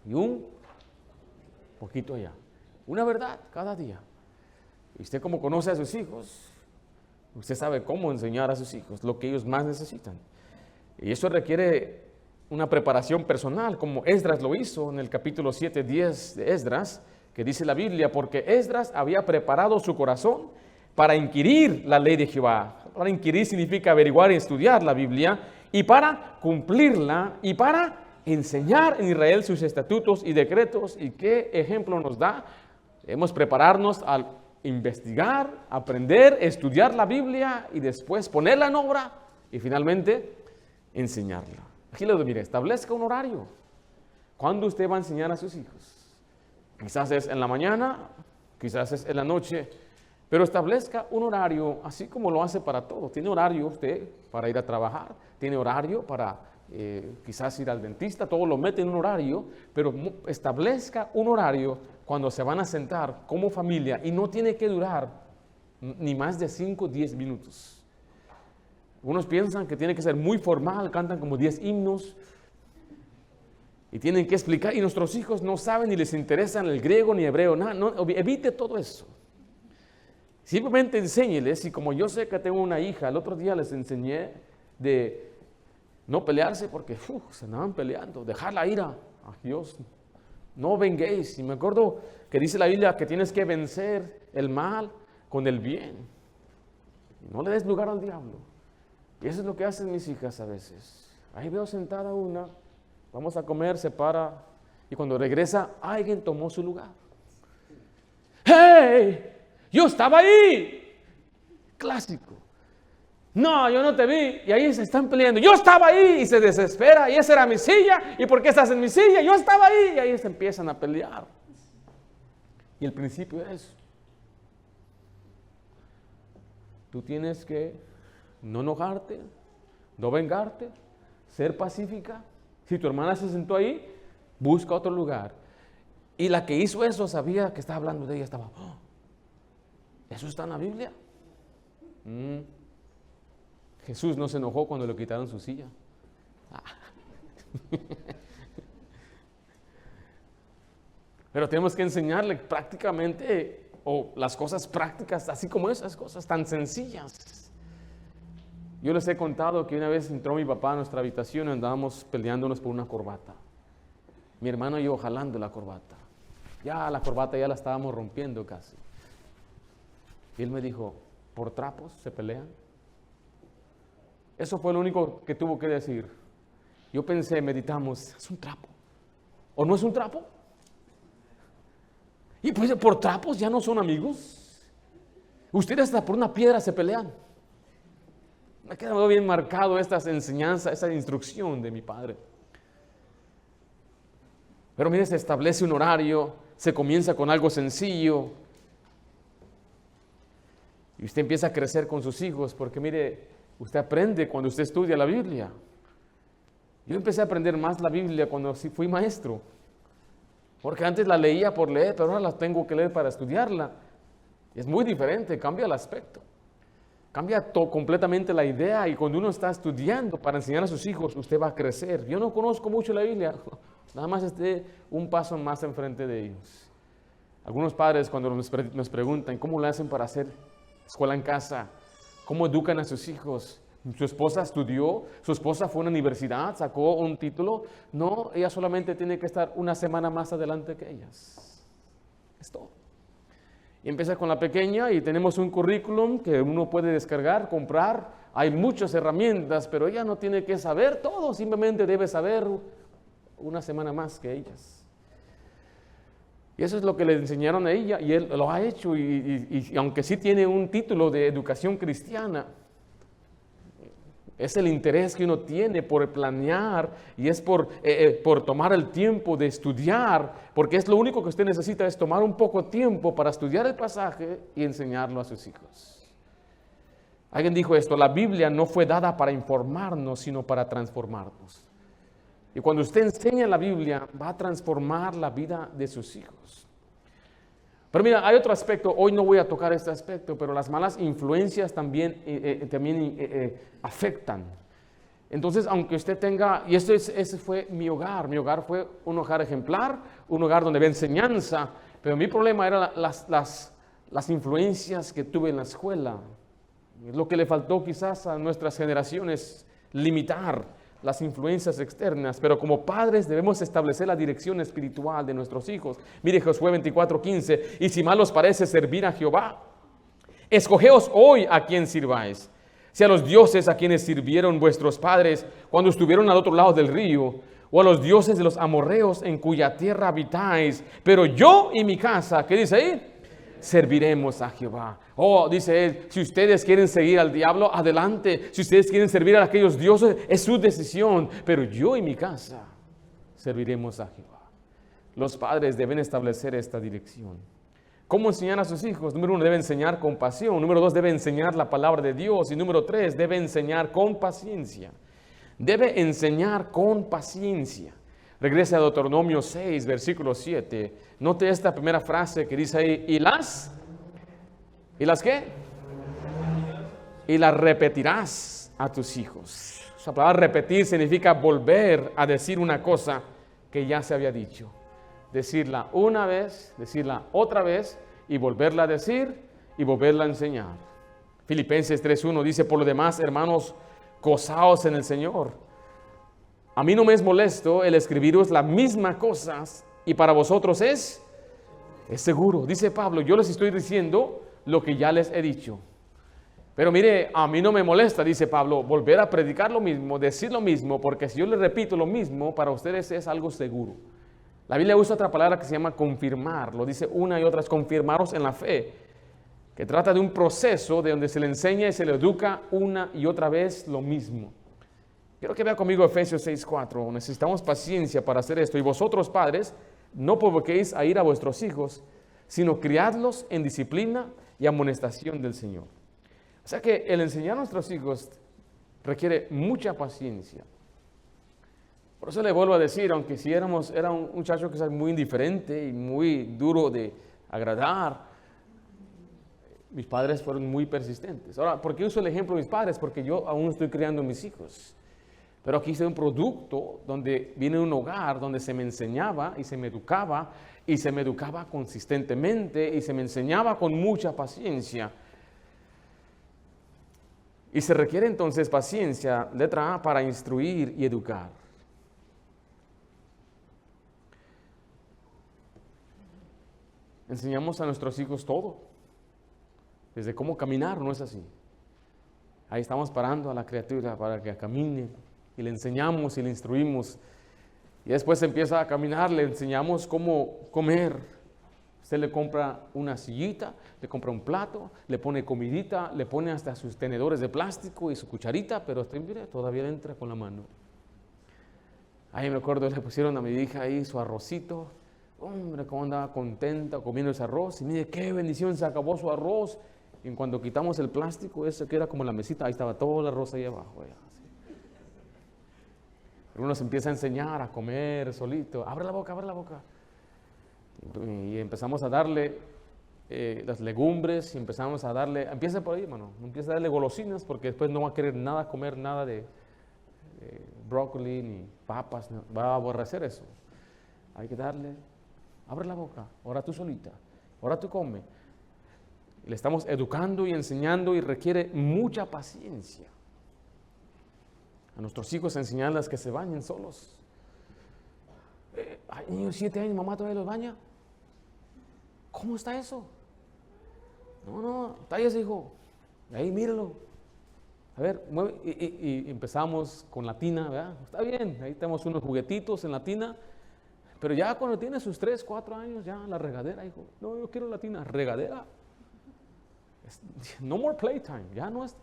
y un poquito allá. Una verdad cada día. Y usted, como conoce a sus hijos, usted sabe cómo enseñar a sus hijos lo que ellos más necesitan. Y eso requiere una preparación personal, como Esdras lo hizo en el capítulo 7:10 de Esdras, que dice la Biblia, porque Esdras había preparado su corazón para inquirir la ley de Jehová. Para inquirir significa averiguar y estudiar la Biblia, y para cumplirla, y para enseñar en Israel sus estatutos y decretos. ¿Y qué ejemplo nos da? Debemos prepararnos al investigar, aprender, estudiar la Biblia y después ponerla en obra y finalmente enseñarla. Aquí le digo, mire, establezca un horario. ¿Cuándo usted va a enseñar a sus hijos? Quizás es en la mañana, quizás es en la noche, pero establezca un horario, así como lo hace para todo. Tiene horario usted para ir a trabajar, tiene horario para quizás ir al dentista, todo lo mete en un horario, pero establezca un horario cuando se van a sentar como familia y no tiene que durar ni más de 5 o 10 minutos. Algunos piensan que tiene que ser muy formal, cantan como 10 himnos y tienen que explicar, y nuestros hijos no saben ni les interesa el griego ni hebreo, nada, no, evite todo eso. Simplemente enséñeles, y como yo sé que tengo una hija, el otro día les enseñé de no pelearse porque se andaban peleando, dejar la ira a Dios, no venguéis. Y me acuerdo que dice la Biblia que tienes que vencer el mal con el bien. Y no le des lugar al diablo. Y eso es lo que hacen mis hijas a veces. Ahí veo sentada una, vamos a comer, se para, y cuando regresa, alguien tomó su lugar. ¡Hey! Yo estaba ahí. Clásico. No, yo no te vi. Y ahí se están peleando. Yo estaba ahí, y se desespera. Y esa era mi silla. ¿Y por qué estás en mi silla? Yo estaba ahí. Y ahí se empiezan a pelear. Y el principio es eso. Tú tienes que no enojarte, no vengarte, ser pacífica. Si tu hermana se sentó ahí, busca otro lugar. Y la que hizo eso sabía que estaba hablando de ella. Estaba, ¿eso está en la Biblia? Jesús no se enojó cuando le quitaron su silla. Pero tenemos que enseñarle prácticamente, o las cosas prácticas, así como esas cosas tan sencillas. Yo les he contado que una vez entró mi papá a nuestra habitación y andábamos peleándonos por una corbata. Mi hermano y yo jalando la corbata. Ya la corbata ya la estábamos rompiendo casi. Y él me dijo, ¿por trapos se pelean? Eso fue lo único que tuvo que decir. Yo pensé, meditamos, ¿es un trapo? ¿O no es un trapo? Y pues por trapos ya no son amigos. Ustedes hasta por una piedra se pelean. Me ha quedado bien marcado esta enseñanza, esa instrucción de mi padre. Pero mire, se establece un horario, se comienza con algo sencillo. Y usted empieza a crecer con sus hijos, porque mire, usted aprende cuando usted estudia la Biblia. Yo empecé a aprender más la Biblia cuando fui maestro. Porque antes la leía por leer, pero ahora la tengo que leer para estudiarla. Es muy diferente, cambia el aspecto. Cambia completamente la idea, y cuando uno está estudiando para enseñar a sus hijos, usted va a crecer. Yo no conozco mucho la Biblia, nada más esté un paso más enfrente de ellos. Algunos padres cuando nos preguntan cómo le hacen para hacer escuela en casa, cómo educan a sus hijos. Su esposa estudió, su esposa fue a una universidad, sacó un título. No, ella solamente tiene que estar una semana más adelante que ellas. Es todo. Y empieza con la pequeña y tenemos un currículum que uno puede descargar, comprar. Hay muchas herramientas, pero ella no tiene que saber todo, simplemente debe saber una semana más que ellas. Y eso es lo que le enseñaron a ella, y él lo ha hecho, y aunque sí tiene un título de educación cristiana, es el interés que uno tiene por planear, y es por tomar el tiempo de estudiar, porque es lo único que usted necesita, es tomar un poco de tiempo para estudiar el pasaje y enseñarlo a sus hijos. Alguien dijo esto: la Biblia no fue dada para informarnos, sino para transformarnos. Y cuando usted enseña la Biblia, va a transformar la vida de sus hijos. Pero mira, hay otro aspecto, hoy no voy a tocar este aspecto, pero las malas influencias también afectan. Entonces, aunque usted tenga, y ese fue mi hogar fue un hogar ejemplar, un hogar donde había enseñanza, pero mi problema era las influencias que tuve en la escuela. Lo que le faltó quizás a nuestras generaciones, limitar las influencias externas, pero como padres debemos establecer la dirección espiritual de nuestros hijos. Mire Josué 24:15, y si mal os parece servir a Jehová, escogeos hoy a quien sirváis, si a los dioses a quienes sirvieron vuestros padres cuando estuvieron al otro lado del río, o a los dioses de los amorreos en cuya tierra habitáis, pero yo y mi casa, ¿qué dice ahí? Serviremos a Jehová. Oh, dice él, si ustedes quieren seguir al diablo, adelante. Si ustedes quieren servir a aquellos dioses, es su decisión. Pero yo y mi casa serviremos a Jehová. Los padres deben establecer esta dirección. ¿Cómo enseñar a sus hijos? Número 1, debe enseñar con pasión. Número 2, debe enseñar la palabra de Dios. Y número 3, debe enseñar con paciencia. Debe enseñar con paciencia. Regrese a Deuteronomio 6, versículo 7. Note esta primera frase que dice ahí, ¿y las qué? Y las repetirás a tus hijos. Esa palabra repetir significa volver a decir una cosa que ya se había dicho. Decirla una vez, decirla otra vez y volverla a decir y volverla a enseñar. Filipenses 3:1 dice, por lo demás, hermanos, gozaos en el Señor. A mí no me es molesto el escribiros las mismas cosas y para vosotros es seguro. Dice Pablo, yo les estoy diciendo lo que ya les he dicho. Pero mire, a mí no me molesta, dice Pablo, volver a predicar lo mismo, decir lo mismo, porque si yo les repito lo mismo, para ustedes es algo seguro. La Biblia usa otra palabra que se llama confirmar, lo dice una y otra, es confirmaros en la fe, que trata de un proceso de donde se le enseña y se le educa una y otra vez lo mismo. Quiero que vea conmigo Efesios 6:4, necesitamos paciencia para hacer esto. Y vosotros, padres, no provoquéis a ir a vuestros hijos, sino criadlos en disciplina y amonestación del Señor. O sea que el enseñar a nuestros hijos requiere mucha paciencia. Por eso le vuelvo a decir, aunque si era un muchacho que es muy indiferente y muy duro de agradar, mis padres fueron muy persistentes. Ahora, ¿por qué uso el ejemplo de mis padres? Porque yo aún estoy criando a mis hijos. Pero aquí hice un producto donde viene un hogar donde se me enseñaba y se me educaba consistentemente y se me enseñaba con mucha paciencia. Y se requiere entonces paciencia, letra A, para instruir y educar. Enseñamos a nuestros hijos todo, desde cómo caminar, ¿no es así? Ahí estamos parando a la criatura para que camine y le enseñamos y le instruimos. Y después empieza a caminar, le enseñamos cómo comer. Usted le compra una sillita, le compra un plato, le pone comidita, le pone hasta sus tenedores de plástico y su cucharita, pero usted, mire, todavía le entra con la mano. Ahí me acuerdo, le pusieron a mi hija ahí su arrocito. Hombre, cómo andaba contenta comiendo ese arroz. Y mire, qué bendición, se acabó su arroz. Y cuando quitamos el plástico, ese que era como la mesita, ahí estaba todo el arroz ahí abajo. Pero uno se empieza a enseñar a comer solito. Abre la boca, abre la boca. Y empezamos a darle las legumbres y empezamos a darle, empieza por ahí, hermano, empieza a darle golosinas porque después no va a querer nada, comer nada de brócoli ni papas, no, va a aborrecer eso. Hay que darle, abre la boca, ahora tú solita, ahora tú come. Le estamos educando y enseñando y requiere mucha paciencia. A nuestros hijos enseñarles que se bañen solos. Hay niños de 7 años, mamá todavía los baña. ¿Cómo está eso? No, está ahí ese hijo. Ahí, míralo. A ver, mueve. Y empezamos con la tina, ¿verdad? Está bien, ahí tenemos unos juguetitos en la tina. Pero ya cuando tiene sus 3, 4 años, ya la regadera, hijo. No, yo quiero la tina. ¿Regadera? No more playtime. Ya no es.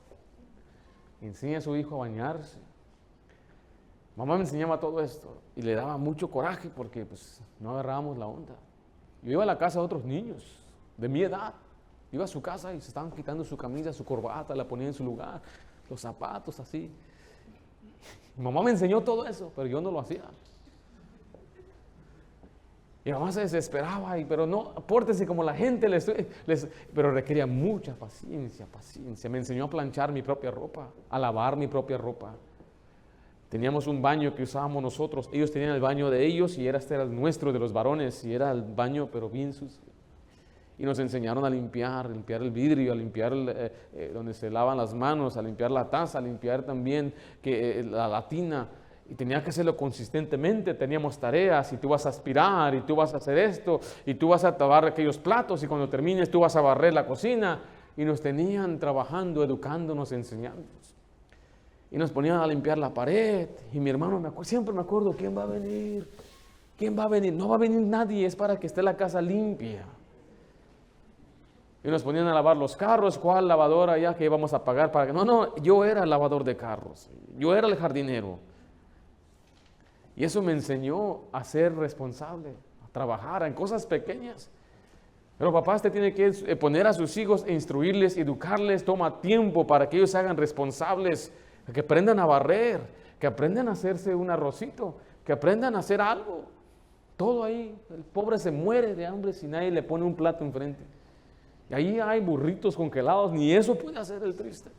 Enseña a su hijo a bañarse. Mamá me enseñaba todo esto y le daba mucho coraje porque pues, no agarrábamos la onda. Yo iba a la casa de otros niños de mi edad. Iba a su casa y se estaban quitando su camisa, su corbata, la ponían en su lugar, los zapatos así. Mamá me enseñó todo eso, pero yo no lo hacía. Y mamá se desesperaba, pero no, pórtese como la gente, pero requería mucha paciencia. Me enseñó a planchar mi propia ropa, a lavar mi propia ropa. Teníamos un baño que usábamos nosotros, ellos tenían el baño de ellos y este era el nuestro de los varones y era el baño pero bien sucio. Y nos enseñaron a limpiar el vidrio, a limpiar donde se lavan las manos, a limpiar la taza, a limpiar también la tina. Y tenía que hacerlo consistentemente, teníamos tareas y tú vas a aspirar y tú vas a hacer esto y tú vas a lavar aquellos platos y cuando termines tú vas a barrer la cocina. Y nos tenían trabajando, educándonos, enseñándonos. Y nos ponían a limpiar la pared. Y mi hermano, siempre me acuerdo, ¿quién va a venir? ¿Quién va a venir? No va a venir nadie, es para que esté la casa limpia. Y nos ponían a lavar los carros, ¿cuál lavadora ya que íbamos a pagar? No, yo era el lavador de carros, yo era el jardinero. Y eso me enseñó a ser responsable, a trabajar en cosas pequeñas. Pero papá, usted tiene que poner a sus hijos, instruirles, educarles, toma tiempo para que ellos se hagan responsables, que aprendan a barrer, que aprendan a hacerse un arrocito, que aprendan a hacer algo. Todo ahí, el pobre se muere de hambre si nadie le pone un plato enfrente. Y ahí hay burritos congelados, ni eso puede hacer el triste.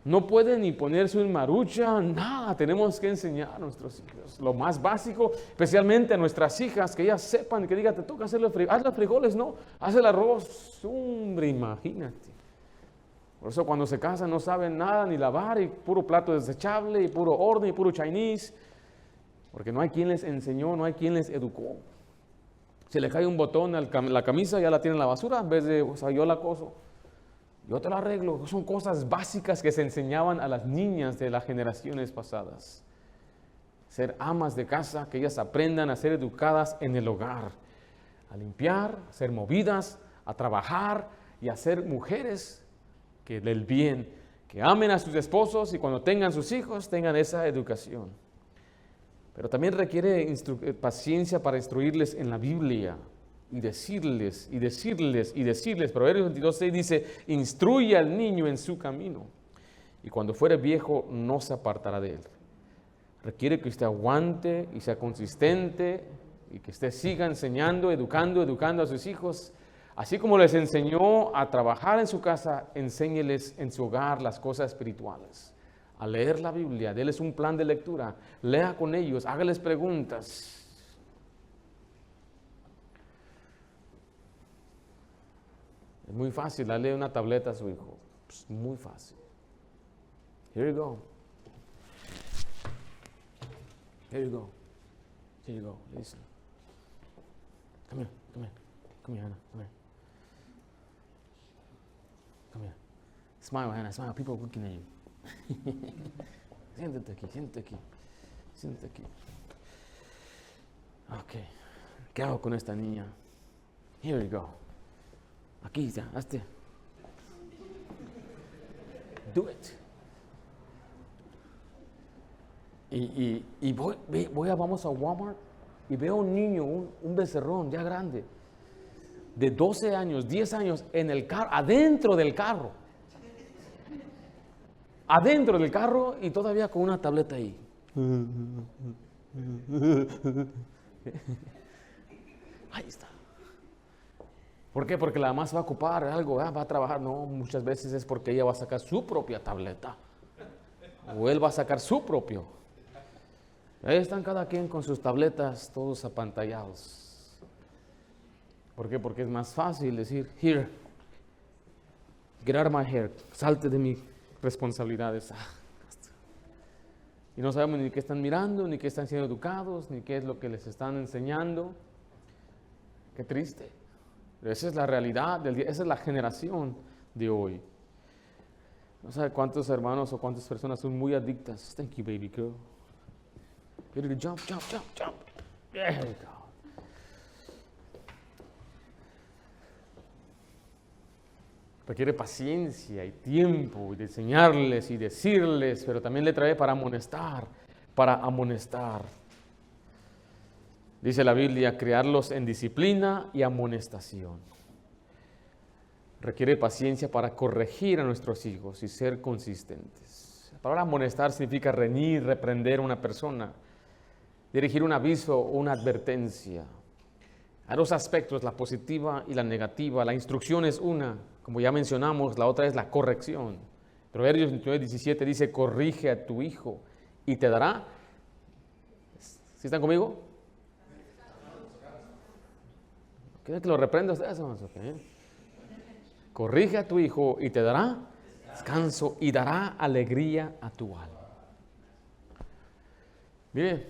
No puede ni ponerse un marucha, nada. Tenemos que enseñar a nuestros hijos lo más básico, especialmente a nuestras hijas, que ellas sepan, que digan, te toca hacer los frijoles. Haz los frijoles, no, haz el arroz. Hombre, imagínate. Por eso cuando se casan no saben nada ni lavar, y puro plato desechable, y puro orden, y puro Chinese. Porque no hay quien les enseñó, no hay quien les educó. Si le cae un botón a la camisa, ya la tienen en la basura, en vez de, o sea, yo la coso. Yo te lo arreglo. Son cosas básicas que se enseñaban a las niñas de las generaciones pasadas. Ser amas de casa, que ellas aprendan a ser educadas en el hogar. A limpiar, a ser movidas, a trabajar y a ser mujeres que del bien. Que amen a sus esposos y cuando tengan sus hijos tengan esa educación. Pero también requiere paciencia para instruirles en la Biblia. Y decirles, y decirles, y decirles. Proverbios 22:6 dice, instruye al niño en su camino, y cuando fuere viejo no se apartará de él. Requiere que usted aguante y sea consistente, y que usted siga enseñando, educando a sus hijos. Así como les enseñó a trabajar en su casa, enséñeles en su hogar las cosas espirituales. A leer la Biblia, déles un plan de lectura, lea con ellos, hágales preguntas. Es muy fácil darle una tableta a su hijo. Es muy fácil. Here you go. Here you go. Here you go. Listen. Come here. Come here. Come here, Hannah. Come here. Come here. Smile, Hannah. Smile. People are looking at you. Siéntate aquí. Siéntate aquí. Siéntate aquí. Ok. ¿Qué hago con esta niña? Here you go. Aquí ya, hazte. Do it. Y vamos a Walmart y veo un niño, un becerrón ya grande, de 12 años, 10 años, en el carro, adentro del carro. Adentro del carro y todavía con una tableta ahí. Ahí está. ¿Por qué? Porque la mamá se va a ocupar de algo, va a trabajar. No, muchas veces es porque ella va a sacar su propia tableta. O él va a sacar su propio. Ahí están cada quien con sus tabletas, todos apantallados. ¿Por qué? Porque es más fácil decir, here, get out of my hair, salte de mis responsabilidades. Y no sabemos ni qué están mirando, ni qué están siendo educados, ni qué es lo que les están enseñando. Qué triste. Pero esa es la realidad del día, esa es la generación de hoy. No sabe cuántos hermanos o cuántas personas son muy adictas. Thank you, baby girl. Ready to jump, jump, jump, jump. There you go. Requiere paciencia y tiempo y de enseñarles y decirles, pero también le trae para amonestar, para amonestar. Dice la Biblia, criarlos en disciplina y amonestación. Requiere paciencia para corregir a nuestros hijos y ser consistentes. La palabra amonestar significa reñir, reprender a una persona, dirigir un aviso o una advertencia. Hay dos aspectos, la positiva y la negativa. La instrucción es una, como ya mencionamos, la otra es la corrección. Proverbios 29:17 dice, corrige a tu hijo y te dará. ¿Sí están conmigo? ¿Quieren que lo reprenda ustedes? Okay. Corrige a tu hijo y te dará descanso y dará alegría a tu alma. Mire,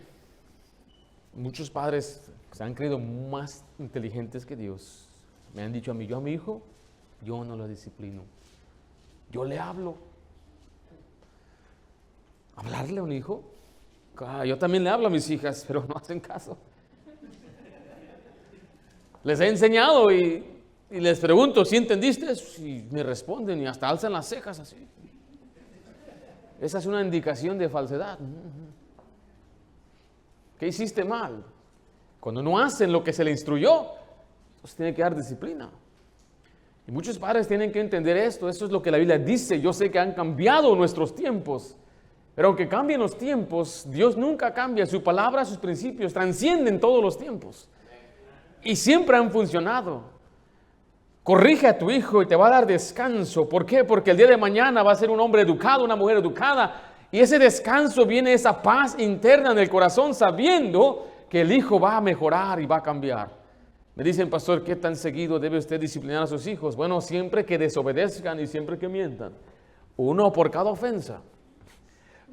muchos padres se han creído más inteligentes que Dios. Me han dicho a mí, yo a mi hijo, yo no lo disciplino. Yo le hablo. ¿Hablarle a un hijo? Yo también le hablo a mis hijas, pero no hacen caso. Les he enseñado y les pregunto, ¿sí entendiste? Y me responden y hasta alzan las cejas así. Esa es una indicación de falsedad. ¿Qué hiciste mal? Cuando no hacen lo que se le instruyó, pues tiene que dar disciplina. Y muchos padres tienen que entender esto. Esto es lo que la Biblia dice. Yo sé que han cambiado nuestros tiempos. Pero aunque cambien los tiempos, Dios nunca cambia. Su palabra, sus principios trascienden todos los tiempos. Y siempre han funcionado. Corrige a tu hijo y te va a dar descanso. ¿Por qué? Porque el día de mañana va a ser un hombre educado, una mujer educada. Y ese descanso viene esa paz interna en el corazón, sabiendo que el hijo va a mejorar y va a cambiar. Me dicen, pastor, ¿qué tan seguido debe usted disciplinar a sus hijos? Bueno, siempre que desobedezcan y siempre que mientan. Uno por cada ofensa.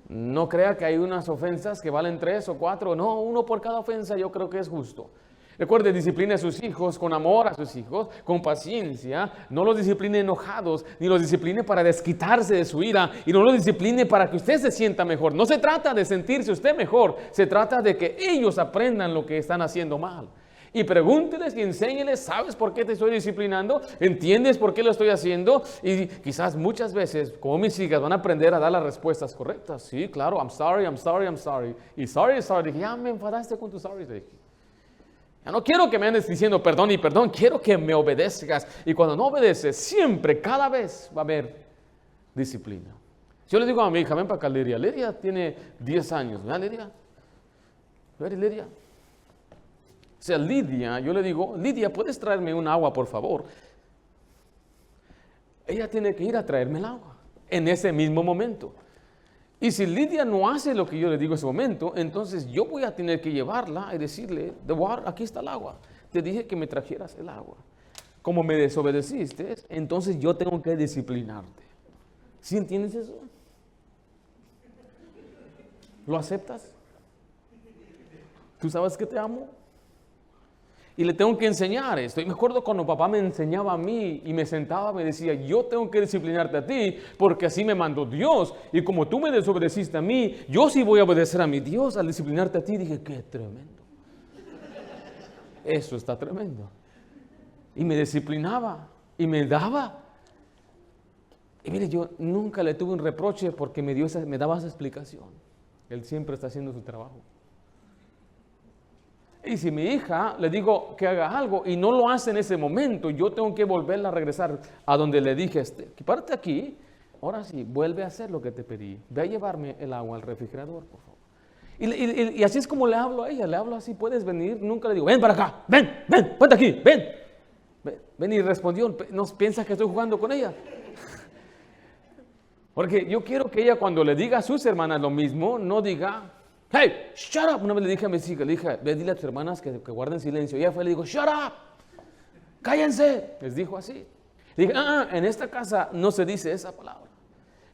No crea que hay unas ofensas que valen 3 o 4. No, uno por cada ofensa yo creo que es justo. Recuerde, discipline a sus hijos con amor a sus hijos, con paciencia. No los discipline enojados, ni los discipline para desquitarse de su ira, y no los discipline para que usted se sienta mejor. No se trata de sentirse usted mejor, se trata de que ellos aprendan lo que están haciendo mal. Y pregúnteles y enséñeles, ¿sabes por qué te estoy disciplinando? ¿Entiendes por qué lo estoy haciendo? Y quizás muchas veces, como mis hijas, van a aprender a dar las respuestas correctas. Sí, claro, I'm sorry. Y sorry. Dije, ya me enfadaste con tus sorry. Dije, ya no quiero que me andes diciendo perdón y perdón, quiero que me obedezcas. Y cuando no obedeces, siempre, cada vez va a haber disciplina. Yo le digo a mi hija, ven para acá, Lidia. Lidia tiene 10 años, ¿verdad, Lidia? ¿Verdad, Lidia? O sea, Lidia, yo le digo, Lidia, ¿puedes traerme un agua, por favor? Ella tiene que ir a traerme el agua en ese mismo momento. Y si Lidia no hace lo que yo le digo en ese momento, entonces yo voy a tener que llevarla y decirle, aquí está el agua. Te dije que me trajeras el agua. Como me desobedeciste, entonces yo tengo que disciplinarte. ¿Sí entiendes eso? ¿Lo aceptas? ¿Tú sabes que te amo? Y le tengo que enseñar esto. Y me acuerdo cuando papá me enseñaba a mí y me sentaba, me decía, yo tengo que disciplinarte a ti porque así me mandó Dios. Y como tú me desobedeciste a mí, yo sí voy a obedecer a mi Dios al disciplinarte a ti. Dije, qué tremendo. Eso está tremendo. Y me disciplinaba y me daba. Y mire, yo nunca le tuve un reproche porque me daba esa explicación. Él siempre está haciendo su trabajo. Y si mi hija le digo que haga algo y no lo hace en ese momento, yo tengo que volverla a regresar a donde le dije, párate aquí, ahora sí, vuelve a hacer lo que te pedí. Ve a llevarme el agua al refrigerador, por favor. Y así es como le hablo a ella, le hablo así, puedes venir, nunca le digo, ven para acá, ven, ponte aquí, ven. Ven y respondió, no piensa que estoy jugando con ella. Porque yo quiero que ella cuando le diga a sus hermanas lo mismo, no diga, hey, shut up. Una vez le dije a mis hijas, le dije, ve, dile a tus hermanas que guarden silencio. Y ella fue y le dijo, shut up, cállense. Les dijo así. Le dije, en esta casa no se dice esa palabra.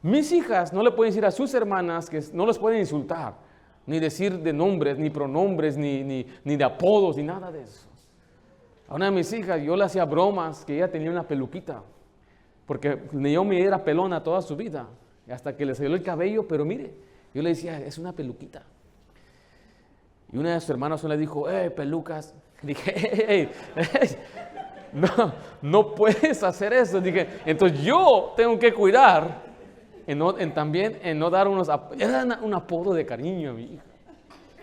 Mis hijas no le pueden decir a sus hermanas que no les pueden insultar, ni decir de nombres, ni pronombres, ni de apodos, ni nada de eso. A una de mis hijas yo le hacía bromas que ella tenía una peluquita, porque Naomi era pelona toda su vida, hasta que le salió el cabello, pero mire, yo le decía, es una peluquita. Y una de sus hermanas le dijo, pelucas. Dije, no puedes hacer eso. Dije, entonces yo tengo que cuidar también en no dar era un apodo de cariño a mi hija.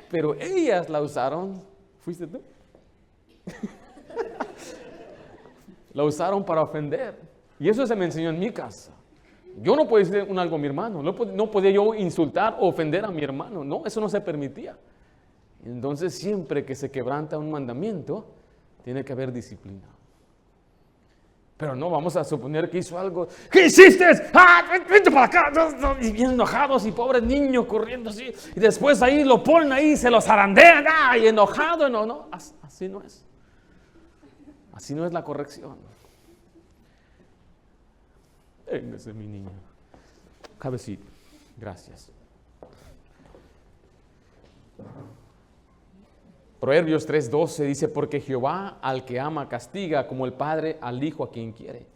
Pero ellas la usaron, ¿fuiste tú? La usaron para ofender. Y eso se me enseñó en mi casa. Yo no podía decir algo a mi hermano. No podía yo insultar o ofender a mi hermano. No, eso no se permitía. Entonces siempre que se quebranta un mandamiento, tiene que haber disciplina. Pero no vamos a suponer que hizo algo. ¿Qué hiciste? Vente para acá. Y bien enojados y pobres niños corriendo así. Y después ahí lo ponen ahí, se los zarandean. Y enojado. No, así no es. Así no es la corrección. Véngase, mi niño. Cabecito. Gracias. Proverbios 3:12 dice, porque Jehová al que ama castiga, como el padre al hijo a quien quiere.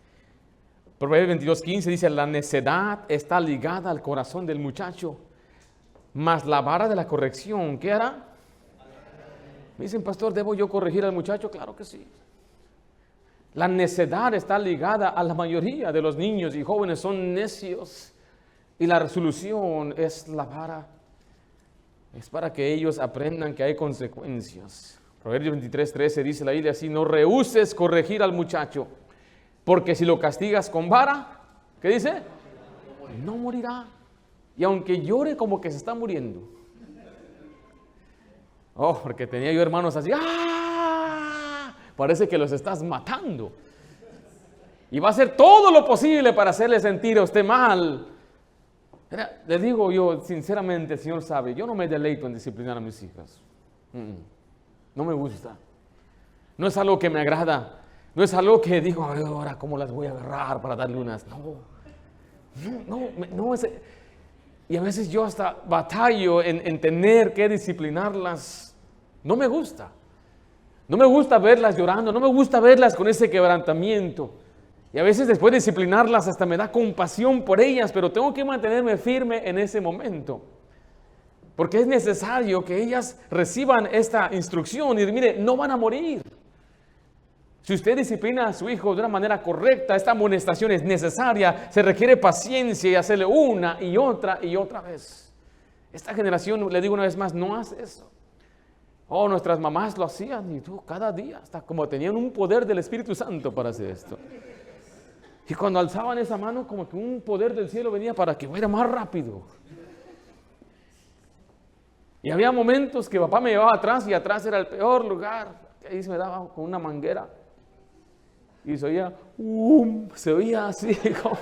Proverbios 22:15 dice, la necedad está ligada al corazón del muchacho, mas la vara de la corrección, ¿qué hará? Me dicen, pastor, ¿debo yo corregir al muchacho? Claro que sí. La necedad está ligada a la mayoría de los niños y jóvenes, son necios. Y la resolución es la vara Es para que ellos aprendan que hay consecuencias. Proverbios 23:13 dice la Biblia así: no rehuses corregir al muchacho, porque si lo castigas con vara, ¿qué dice? No morirá. Y aunque llore como que se está muriendo. Oh, porque tenía yo hermanos así, ¡ah! Parece que los estás matando. Y va a hacer todo lo posible para hacerle sentir a usted mal. Le digo yo, sinceramente, el Señor sabe, yo no me deleito en disciplinar a mis hijas. No me gusta. No es algo que me agrada. No es algo que digo, ahora cómo las voy a agarrar para darle unas. No. Y a veces yo hasta batallo en tener que disciplinarlas. No me gusta. No me gusta verlas llorando. No me gusta verlas con ese quebrantamiento. Y a veces después de disciplinarlas hasta me da compasión por ellas, pero tengo que mantenerme firme en ese momento. Porque es necesario que ellas reciban esta instrucción y mire, no van a morir. Si usted disciplina a su hijo de una manera correcta, esta amonestación es necesaria, se requiere paciencia y hacerle una y otra vez. Esta generación, le digo una vez más, no hace eso. Oh, nuestras mamás lo hacían y tú cada día, hasta como tenían un poder del Espíritu Santo para hacer esto. Y cuando alzaban esa mano, como que un poder del cielo venía para que fuera más rápido. Y había momentos que papá me llevaba atrás y atrás era el peor lugar. Ahí se me daba con una manguera. Y se oía así como...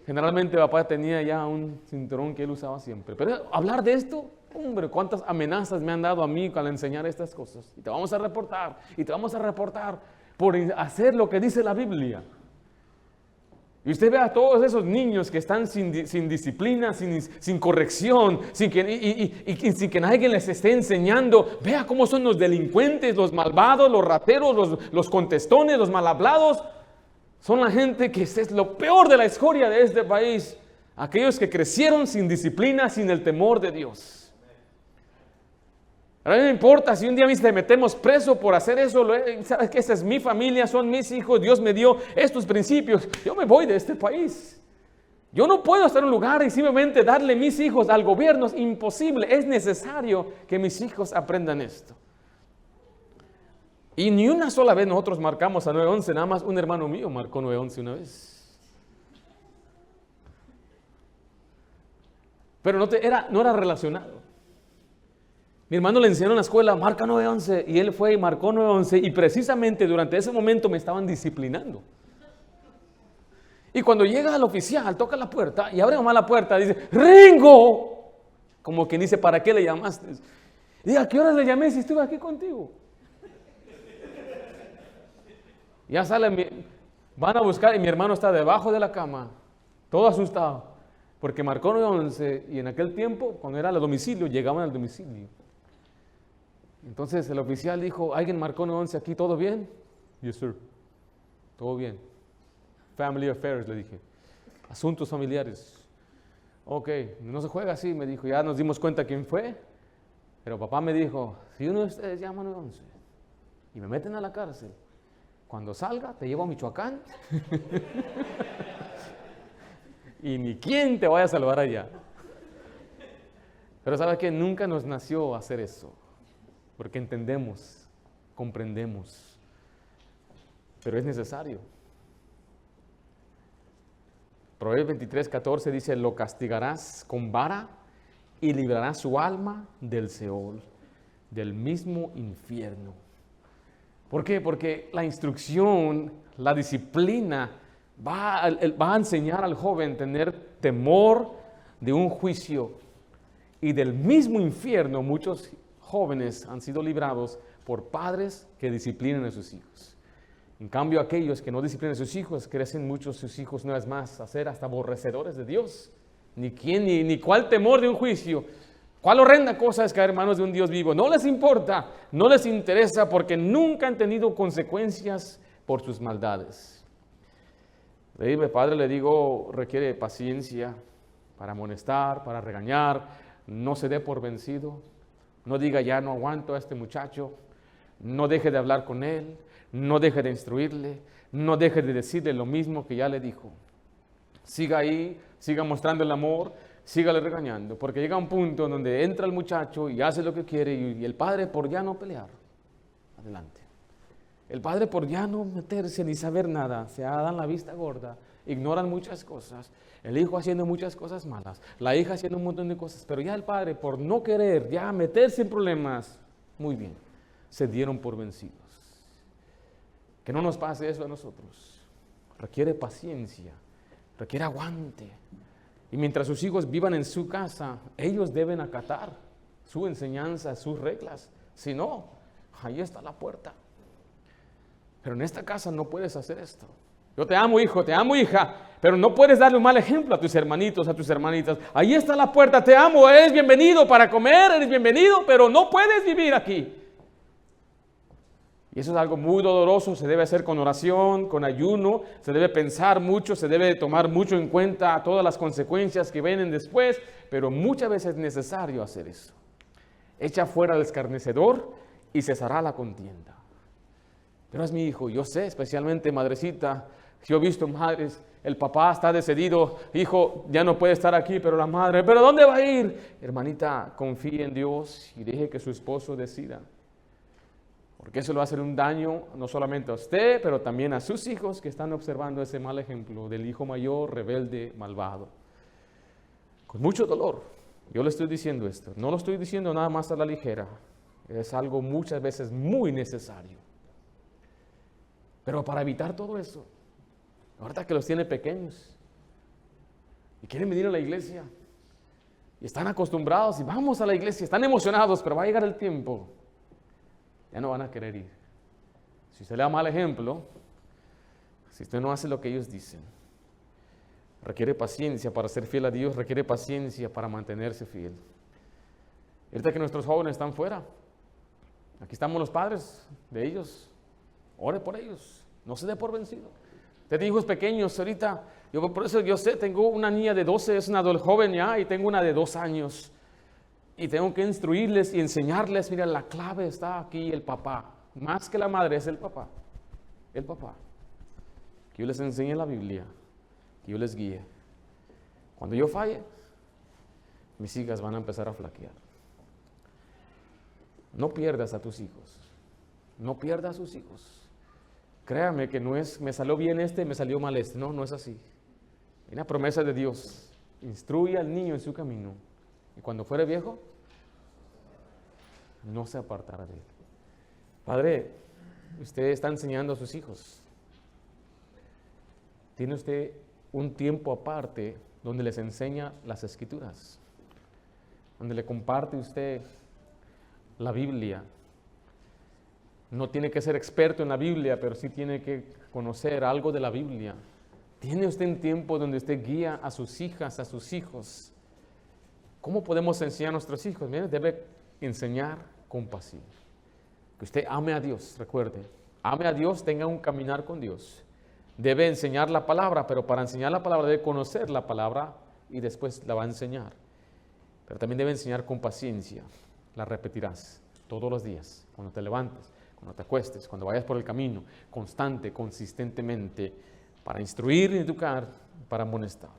Generalmente papá tenía ya un cinturón que él usaba siempre. Pero hablar de esto, hombre, cuántas amenazas me han dado a mí al enseñar estas cosas. Y te vamos a reportar, y te vamos a reportar por hacer lo que dice la Biblia. Y usted ve a todos esos niños que están sin disciplina, sin corrección, sin que nadie les esté enseñando. Vea cómo son los delincuentes, los malvados, los rateros, los contestones, los mal hablados. Son la gente que es lo peor de la escoria de este país. Aquellos que crecieron sin disciplina, sin el temor de Dios. A mí no me importa si un día te metemos preso por hacer eso. Sabes que esta es mi familia, son mis hijos. Dios me dio estos principios. Yo me voy de este país. Yo no puedo estar en un lugar y simplemente darle mis hijos al gobierno. Es imposible. Es necesario que mis hijos aprendan esto. Y ni una sola vez nosotros marcamos a 911, nada más un hermano mío marcó 911 una vez. Pero no era relacionado. Mi hermano le enseñó en la escuela, marca 911, y él fue y marcó 911, y precisamente durante ese momento me estaban disciplinando. Y cuando llega el oficial, toca la puerta, y abre nomás la puerta, dice, ¡Ringo! Como quien dice, ¿para qué le llamaste? Y dice, ¿a qué hora le llamé si estuve aquí contigo? Ya van a buscar y mi hermano está debajo de la cama, todo asustado, porque marcó 911 y en aquel tiempo, cuando era el domicilio, llegaban al domicilio. Entonces el oficial dijo, ¿alguien marcó 911 aquí? ¿Todo bien? Yes, sir. Todo bien. Family affairs, le dije. Asuntos familiares. Ok, no se juega así, me dijo. Ya nos dimos cuenta quién fue. Pero papá me dijo, si uno de ustedes llama 911 y me meten a la cárcel, cuando salga, te llevo a Michoacán. Y ni quién te vaya a salvar allá. Pero ¿sabes qué? Nunca nos nació hacer eso. Porque entendemos, comprendemos. Pero es necesario. Proverbios 23:14 dice, lo castigarás con vara y librarás su alma del Seol, del mismo infierno. ¿Por qué? Porque la instrucción, la disciplina va a enseñar al joven a tener temor de un juicio y del mismo infierno. Muchos jóvenes han sido librados por padres que disciplinan a sus hijos. En cambio, aquellos que no disciplinan a sus hijos, crecen muchos sus hijos una vez más a ser hasta aborrecedores de Dios. Ni cuál temor de un juicio. ¿Cuál horrenda cosa es caer en manos de un Dios vivo? No les importa, no les interesa porque nunca han tenido consecuencias por sus maldades. Padre, le digo, requiere paciencia para amonestar, para regañar. No se dé por vencido. No diga, ya no aguanto a este muchacho. No deje de hablar con él. No deje de instruirle. No deje de decirle lo mismo que ya le dijo. siga ahí, siga mostrando el amor, sígale regañando, porque llega un punto donde entra el muchacho y hace lo que quiere y el padre por ya no pelear, adelante. El padre por ya no meterse ni saber nada, se dan la vista gorda, ignoran muchas cosas, el hijo haciendo muchas cosas malas, la hija haciendo un montón de cosas, pero ya el padre por no querer ya meterse en problemas, muy bien, se dieron por vencidos. Que no nos pase eso a nosotros. Requiere paciencia, requiere aguante. Y mientras sus hijos vivan en su casa, ellos deben acatar su enseñanza, sus reglas. Si no, ahí está la puerta. Pero en esta casa no puedes hacer esto. Yo te amo, hijo, te amo, hija, pero no puedes darle un mal ejemplo a tus hermanitos, a tus hermanitas. Ahí está la puerta, te amo, eres bienvenido para comer, eres bienvenido, pero no puedes vivir aquí. Y eso es algo muy doloroso, se debe hacer con oración, con ayuno, se debe pensar mucho, se debe tomar mucho en cuenta todas las consecuencias que vienen después, pero muchas veces es necesario hacer eso. Echa fuera al escarnecedor y cesará la contienda. Pero es mi hijo, yo sé, especialmente madrecita, yo he visto madres, el papá está decidido, hijo, ya no puede estar aquí, pero la madre, ¿pero dónde va a ir? Hermanita, confíe en Dios y deje que su esposo decida. Porque eso le va a hacer un daño no solamente a usted, pero también a sus hijos que están observando ese mal ejemplo del hijo mayor, rebelde, malvado. Con mucho dolor, yo le estoy diciendo esto, no lo estoy diciendo nada más a la ligera, es algo muchas veces muy necesario. Pero para evitar todo eso, ahorita que los tiene pequeños y quieren venir a la iglesia y están acostumbrados y vamos a la iglesia, están emocionados, pero va a llegar el tiempo, ya no van a querer ir. Si usted le da mal ejemplo, si usted no hace lo que ellos dicen, requiere paciencia para ser fiel a Dios, requiere paciencia para mantenerse fiel. Ahorita que nuestros jóvenes están fuera, aquí estamos los padres de ellos, ore por ellos, no se dé por vencido. Usted tiene hijos pequeños ahorita, por eso yo sé, tengo una niña de 12, es una joven ya, y tengo una de 2 años. Y tengo que instruirles y enseñarles, mira, la clave está aquí, el papá. Más que la madre es el papá. El papá. Que yo les enseñe la Biblia, que yo les guíe. Cuando yo falle, mis hijas van a empezar a flaquear. No pierdas a tus hijos. No pierdas a sus hijos. Créame que no es, me salió bien este, me salió mal este. No, no es así. Hay una promesa de Dios. Instruye al niño en su camino. Y cuando fuere viejo, no se apartará de él. Padre, usted está enseñando a sus hijos. Tiene usted un tiempo aparte donde les enseña las Escrituras, donde le comparte usted la Biblia. No tiene que ser experto en la Biblia, pero sí tiene que conocer algo de la Biblia. Tiene usted un tiempo donde usted guía a sus hijas, a sus hijos. ¿Cómo podemos enseñar a nuestros hijos? Mire, debe enseñar con pasión. Que usted ame a Dios, recuerde. Ame a Dios, tenga un caminar con Dios. Debe enseñar la palabra, pero para enseñar la palabra debe conocer la palabra y después la va a enseñar. Pero también debe enseñar con paciencia. La repetirás todos los días, cuando te levantes, cuando te acuestes, cuando vayas por el camino, constante, consistentemente, para instruir y educar, para amonestar.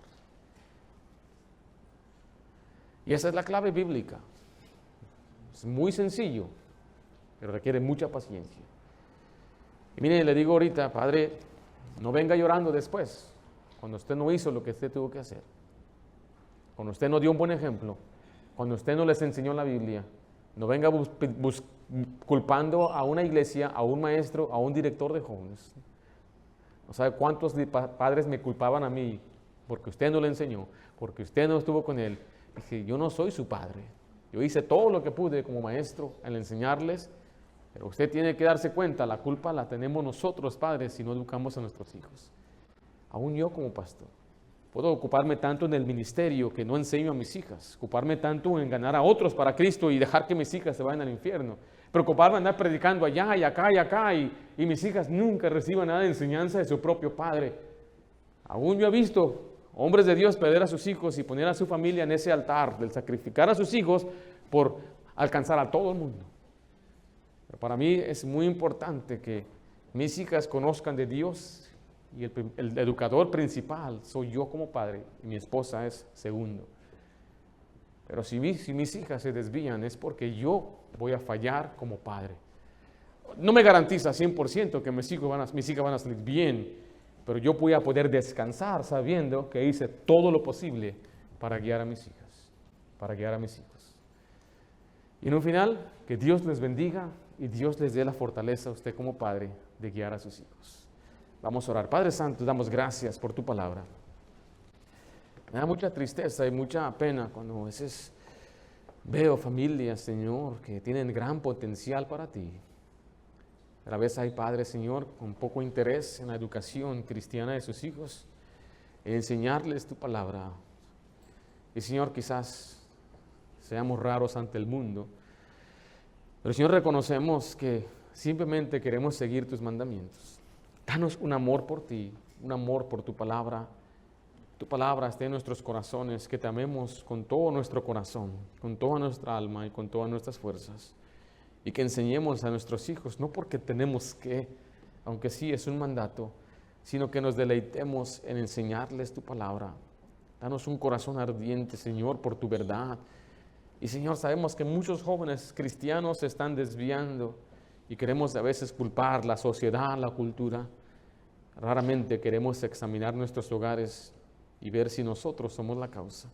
Y esa es la clave bíblica. Es muy sencillo, pero requiere mucha paciencia. Y mire, le digo ahorita, padre, no venga llorando después, cuando usted no hizo lo que usted tuvo que hacer. Cuando usted no dio un buen ejemplo, cuando usted no les enseñó la Biblia, no venga culpando a una iglesia, a un maestro, a un director de jóvenes. No sabe cuántos padres me culpaban a mí porque usted no le enseñó, porque usted no estuvo con él. Dije, yo no soy su padre. Yo hice todo lo que pude como maestro al enseñarles, pero usted tiene que darse cuenta, la culpa la tenemos nosotros padres si no educamos a nuestros hijos. Aún yo como pastor. Puedo ocuparme tanto en el ministerio que no enseño a mis hijas, ocuparme tanto en ganar a otros para Cristo y dejar que mis hijas se vayan al infierno, preocuparme en andar predicando allá y acá y acá y mis hijas nunca reciban nada de enseñanza de su propio padre. Aún yo he visto hombres de Dios perder a sus hijos y poner a su familia en ese altar del sacrificar a sus hijos por alcanzar a todo el mundo. Pero para mí es muy importante que mis hijas conozcan de Dios y el educador principal soy yo como padre y mi esposa es segundo. Pero si mis hijas se desvían es porque yo voy a fallar como padre. No me garantiza 100% que mis hijas van a salir bien, pero yo voy a poder descansar sabiendo que hice todo lo posible para guiar a mis hijas, para guiar a mis hijos. Y en un final, que Dios les bendiga y Dios les dé la fortaleza a usted como padre de guiar a sus hijos. Vamos a orar. Padre Santo, damos gracias por tu palabra. Me da mucha tristeza y mucha pena cuando a veces veo familias, Señor, que tienen gran potencial para ti. A veces hay padres, Señor, con poco interés en la educación cristiana de sus hijos, en enseñarles tu palabra. Y, Señor, quizás seamos raros ante el mundo, pero, Señor, reconocemos que simplemente queremos seguir tus mandamientos. Danos un amor por ti, un amor por tu palabra. Tu palabra esté en nuestros corazones, que te amemos con todo nuestro corazón, con toda nuestra alma y con todas nuestras fuerzas. Y que enseñemos a nuestros hijos, no porque tenemos que, aunque sí es un mandato, sino que nos deleitemos en enseñarles tu palabra. Danos un corazón ardiente, Señor, por tu verdad. Y, Señor, sabemos que muchos jóvenes cristianos se están desviando y queremos a veces culpar la sociedad, la cultura. Raramente queremos examinar nuestros hogares y ver si nosotros somos la causa.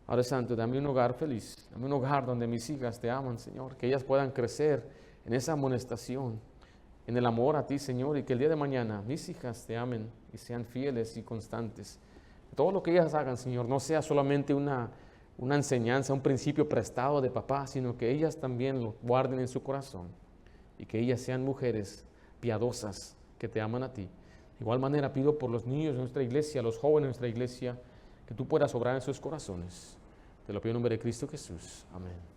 Padre Santo, dame un hogar feliz, dame un hogar donde mis hijas te aman, Señor, que ellas puedan crecer en esa amonestación, en el amor a ti, Señor, y que el día de mañana mis hijas te amen y sean fieles y constantes. Todo lo que ellas hagan, Señor, no sea solamente una enseñanza, un principio prestado de papá, sino que ellas también lo guarden en su corazón y que ellas sean mujeres piadosas que te aman a ti. De igual manera pido por los niños de nuestra iglesia, los jóvenes de nuestra iglesia, que tú puedas obrar en sus corazones. Te lo pido en nombre de Cristo Jesús. Amén.